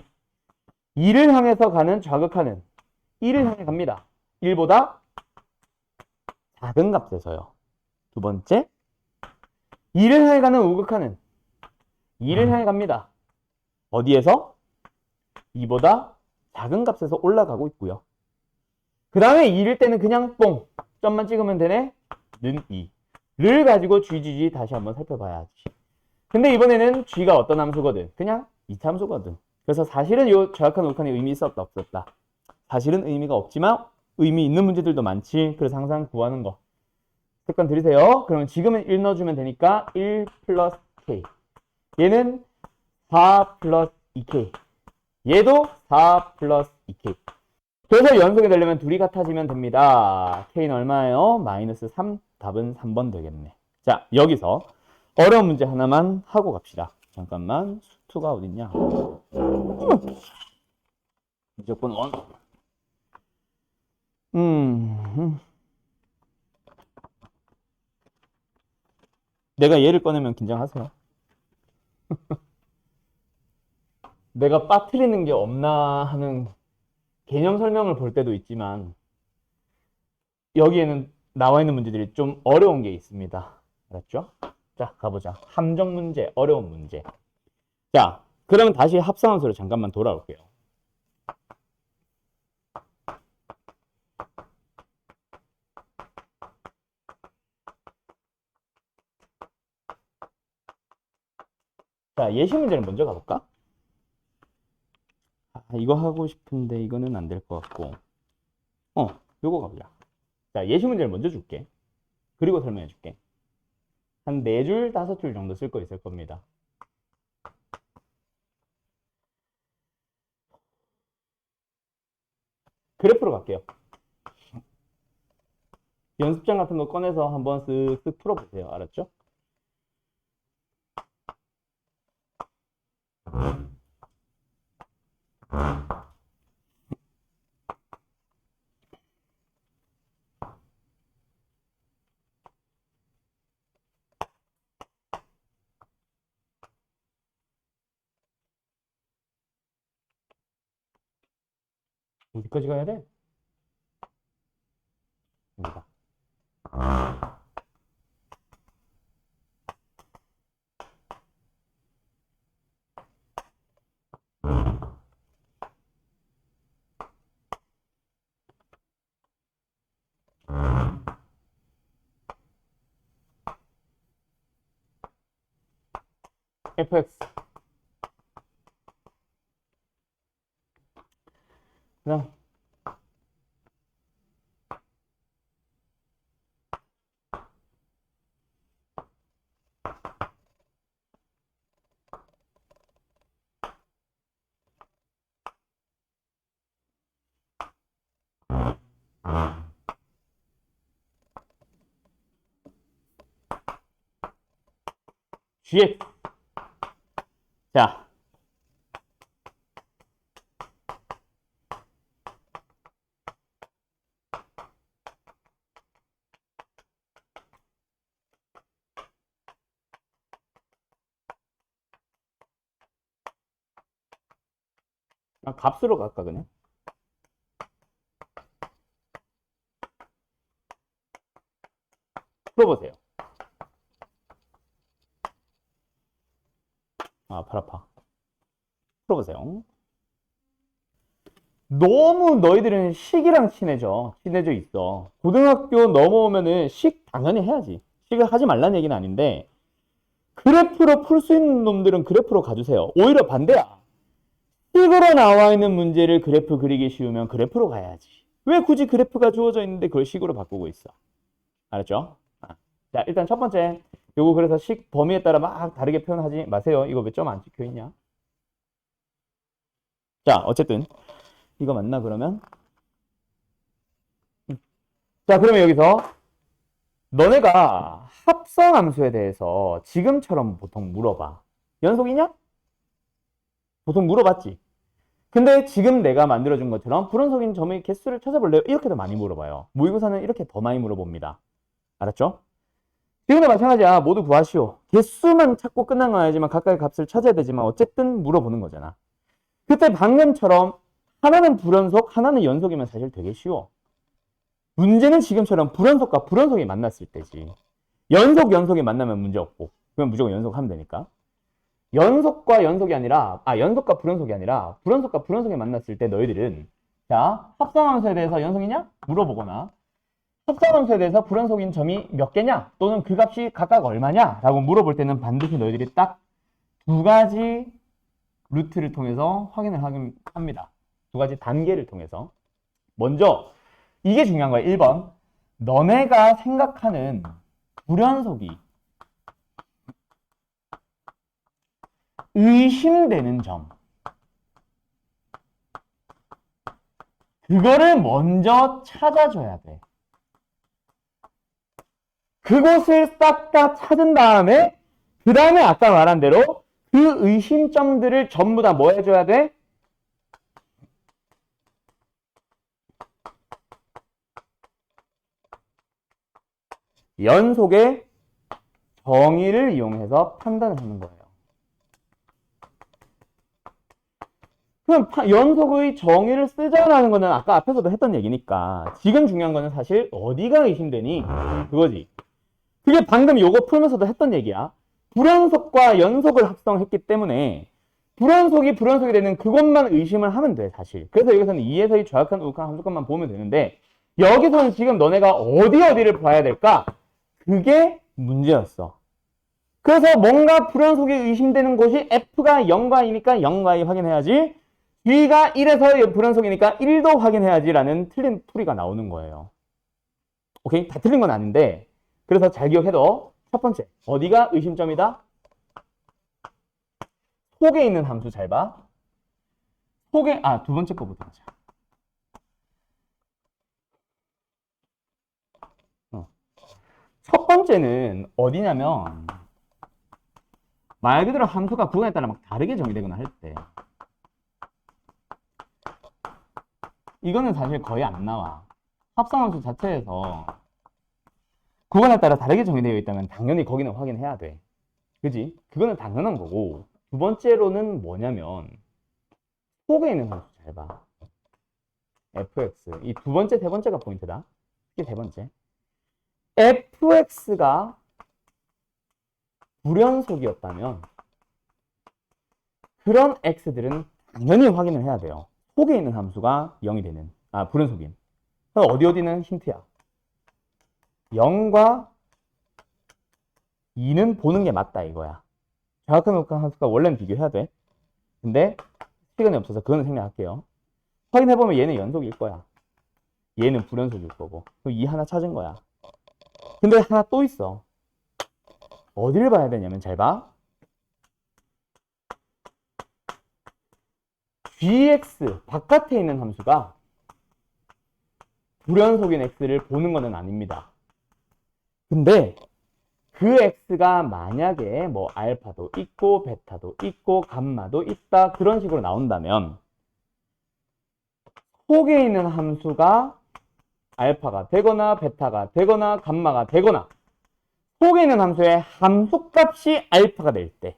2를 향해서 가는 좌극한은 1을 향해 갑니다. 1보다 작은 값에서요. 두 번째, 2를 향해 가는 우극한은 2를 향해 갑니다. 어디에서? 2보다 작은 값에서 올라가고 있고요. 그 다음에 2일 때는 그냥 뽕 점만 찍으면 되네. 는 2를 가지고 GGG 다시 한번 살펴봐야지. 근데 이번에는 G가 어떤 함수거든? 그냥 이차함수거든. 그래서 사실은 요 정확한 우극한이 의미 있었다 없었다? 사실은 의미가 없지만 의미 있는 문제들도 많지. 그래서 항상 구하는 거 습관 들이세요. 그러면 지금은 1 넣어주면 되니까 1 플러스 K. 얘는 4 플러스 2K. 얘도 4 플러스 2K. 그래서 연속이 되려면 둘이 같아지면 됩니다. K는 얼마예요? 마이너스 3. 답은 3번 되겠네. 자, 여기서 어려운 문제 하나만 하고 갑시다. 잠깐만. 수투가 어딨냐? 무조건 원. 내가 얘를 꺼내면 긴장하세요. 내가 빠뜨리는 게 없나 하는 개념 설명을 볼 때도 있지만 여기에는 나와 있는 문제들이 좀 어려운 게 있습니다. 알았죠? 자, 가보자. 함정 문제, 어려운 문제. 자, 그러면 다시 합성함수로 잠깐만 돌아올게요. 자, 예시 문제를 먼저 가볼까? 이거 하고 싶은데 이거는 안 될 것 같고. 요거 가보자. 자, 예시 문제를 먼저 줄게. 그리고 설명해 줄게. 한 4줄, 5줄 정도 쓸 거 있을 겁니다. 그래프로 갈게요. 연습장 같은 거 꺼내서 한번 쓱쓱 풀어보세요. 알았죠? 어디까지 가야 돼? 여기다. fx. 그다음 gx. 자, 값으로 갈까 그냥? 풀어보세요. 아, 팔 아파. 풀어보세요. 너무 너희들은 식이랑 친해져 있어. 고등학교 넘어오면은 식 당연히 해야지. 식을 하지 말라는 얘기는 아닌데, 그래프로 풀 수 있는 놈들은 그래프로 가주세요. 오히려 반대야. 식으로 나와 있는 문제를 그래프 그리기 쉬우면 그래프로 가야지. 왜 굳이 그래프가 주어져 있는데 그걸 식으로 바꾸고 있어? 알았죠? 자, 일단 첫 번째. 요거 그래서 식 범위에 따라 막 다르게 표현하지 마세요. 이거 왜 점 안 찍혀 있냐? 자, 어쨌든 이거 맞나 그러면? 자, 그러면 여기서 너네가 합성함수에 대해서 지금처럼 보통 물어봐. 연속이냐? 보통 물어봤지. 근데 지금 내가 만들어준 것처럼 불연속인 점의 개수를 찾아볼래요? 이렇게 더 많이 물어봐요. 모의고사는 이렇게 더 많이 물어봅니다. 알았죠? 지금도 마찬가지야. 모두 구하시오. 개수만 찾고 끝난 건 아니지만 각각의 값을 찾아야 되지만 어쨌든 물어보는 거잖아. 그때 방금처럼 하나는 불연속, 하나는 연속이면 사실 되게 쉬워. 문제는 지금처럼 불연속과 불연속이 만났을 때지. 연속이 만나면 문제 없고 그럼 무조건 연속하면 되니까. 연속과 불연속이 아니라 불연속과 불연속이 만났을 때 너희들은 자, 합성함수에 대해서 연속이냐? 물어보거나 합성함수에 대해서 불연속인 점이 몇 개냐? 또는 그 값이 각각 얼마냐? 라고 물어볼 때는 반드시 너희들이 딱 두 가지 루트를 통해서 확인을 합니다. 두 가지 단계를 통해서. 먼저 이게 중요한 거야. 1번. 너네가 생각하는 불연속이 의심되는 점. 그거를 먼저 찾아줘야 돼. 그곳을 싹 다 찾은 다음에 그 다음에 아까 말한 대로 그 의심점들을 전부 다 뭐 해줘야 돼? 연속의 정의를 이용해서 판단을 하는 거예요. 그럼 연속의 정의를 쓰자라는 거는 아까 앞에서도 했던 얘기니까 지금 중요한 거는 사실 어디가 의심되니? 그거지. 그게 방금 요거 풀면서도 했던 얘기야. 불연속과 연속을 합성했기 때문에 불연속이 되는 그것만 의심을 하면 돼, 사실. 그래서 여기서는 2에서의 정확한 우극한 함수값만 보면 되는데 여기서는 지금 너네가 어디를 봐야 될까? 그게 문제였어. 그래서 뭔가 불연속이 의심되는 곳이 F가 0과 2니까 0과 2 확인해야지. G가 1에서 불연속이니까 1도 확인해야지 라는 틀린 풀이가 나오는 거예요. 오케이? 다 틀린 건 아닌데 그래서 잘 기억해도 첫 번째, 어디가 의심점이다? 속에 있는 함수 잘 봐. 두 번째 거부터 하자. 첫 번째는 어디냐면 말 그대로 함수가 구간에 따라 막 다르게 정의되거나 할 때 이거는 사실 거의 안 나와. 합성함수 자체에서 구간에 따라 다르게 정의되어 있다면 당연히 거기는 확인해야 돼. 그지? 그거는 당연한 거고. 두 번째로는 뭐냐면 속에 있는 함수 잘 봐. fx. 이 두 번째, 세 번째가 포인트다. 이게 세 번째. fx가 불연속이었다면 그런 x들은 당연히 확인을 해야 돼요. 속에 있는 함수가 0이 되는, 불연속인. 어디는 힌트야. 0과 2는 보는 게 맞다 이거야. 정확한 함수가 원래는 비교해야 돼. 근데 시간이 없어서 그거는 생략할게요. 확인해보면 얘는 연속일 거야. 얘는 불연속일 거고. 그럼 2 하나 찾은 거야. 근데 하나 또 있어. 어디를 봐야 되냐면 잘 봐. gx 바깥에 있는 함수가 불연속인 x를 보는 것은 아닙니다. 근데 그 x가 만약에 뭐 알파도 있고 베타도 있고 감마도 있다 그런 식으로 나온다면 속에 있는 함수가 알파가 되거나 베타가 되거나 감마가 되거나 속에 있는 함수의 함수값이 알파가 될 때,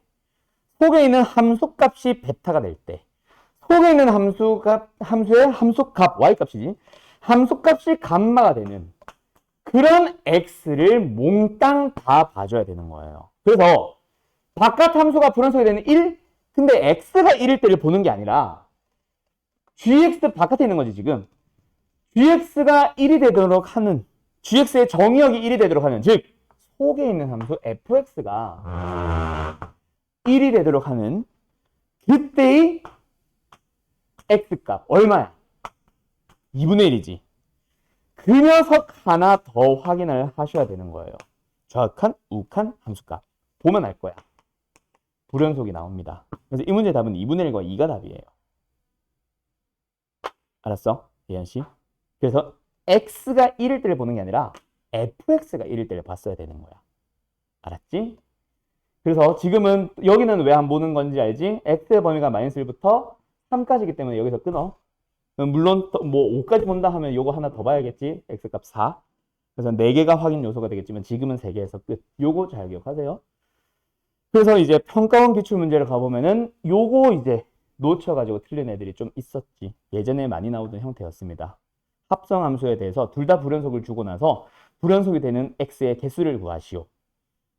속에 있는 함수값이 베타가 될 때, 속에 있는 함수의 함수값 y값이지, 함수값이 감마가 되는 그런 x를 몽땅 다 봐줘야 되는 거예요. 그래서 바깥 함수가 불연속이 되는 1, 근데 x가 1일 때를 보는 게 아니라 gx 바깥에 있는 거지 지금. gx가 1이 되도록 하는, gx의 정의역이 1이 되도록 하는, 즉 속에 있는 함수 fx가 1이 되도록 하는 그때의 x값 얼마야? 2분의 1이지. 그 녀석 하나 더 확인을 하셔야 되는 거예요. 정확한 우칸 함수값. 보면 알 거야. 불연속이 나옵니다. 그래서 이 문제 답은 2분의 1과 2가 답이에요. 알았어? 예현씨? 그래서 x가 1일 때를 보는 게 아니라 fx가 1일 때를 봤어야 되는 거야. 알았지? 그래서 지금은 여기는 왜 안 보는 건지 알지? x의 범위가 마이너스 1부터 3까지이기 때문에 여기서 끊어. 물론 뭐 5까지 본다 하면 요거 하나 더 봐야겠지. x값 4. 그래서 4개가 확인 요소가 되겠지만 지금은 3개에서 끝. 요거 잘 기억하세요. 그래서 이제 평가원 기출 문제를 가보면은 요거 이제 놓쳐가지고 틀린 애들이 좀 있었지. 예전에 많이 나오던 형태였습니다. 합성함수에 대해서 둘 다 불연속을 주고 나서 불연속이 되는 x의 개수를 구하시오.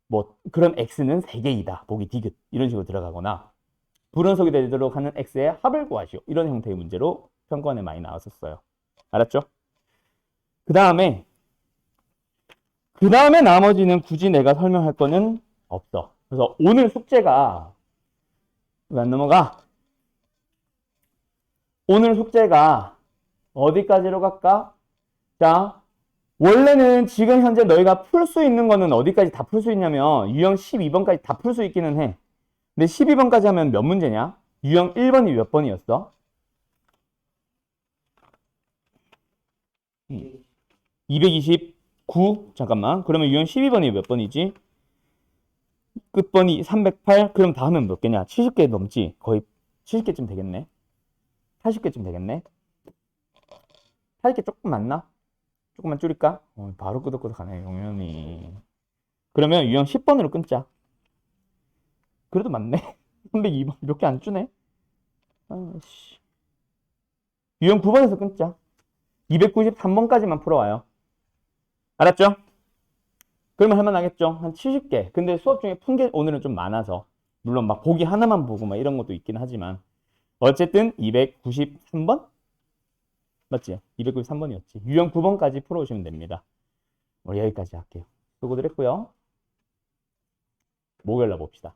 뭐 그런 x는 3개이다. 보기 디귿. 이런 식으로 들어가거나 불연속이 되도록 하는 x의 합을 구하시오. 이런 형태의 문제로 평가원에 많이 나왔었어요. 알았죠? 그 다음에 나머지는 굳이 내가 설명할 거는 없어. 그래서 오늘 숙제가 왜 안 넘어가? 오늘 숙제가 어디까지로 갈까? 자, 원래는 지금 현재 너희가 풀 수 있는 거는 어디까지 다 풀 수 있냐면 유형 12번까지 다 풀 수 있기는 해. 근데 12번까지 하면 몇 문제냐? 유형 1번이 몇 번이었어? 229? 잠깐만. 그러면 유형 12번이 몇 번이지? 끝번이 308? 그럼 다 하면 몇 개냐? 70개 넘지? 거의 70개쯤 되겠네. 80개쯤 되겠네. 80개 조금 많나? 조금만 줄일까? 바로 끄덕끄덕하네, 용현이. 그러면 유형 10번으로 끊자. 그래도 많네. 302번. 몇 개 안 주네? 아씨. 유형 9번에서 끊자. 293번까지만 풀어와요. 알았죠? 그러면 할만하겠죠? 한 70개. 근데 수업 중에 푼 게 오늘은 좀 많아서. 물론 막 보기 하나만 보고 막 이런 것도 있긴 하지만. 어쨌든 293번? 맞지? 293번이었지. 유형 9번까지 풀어오시면 됩니다. 여기까지 할게요. 수고들 했고요. 목요일날 봅시다.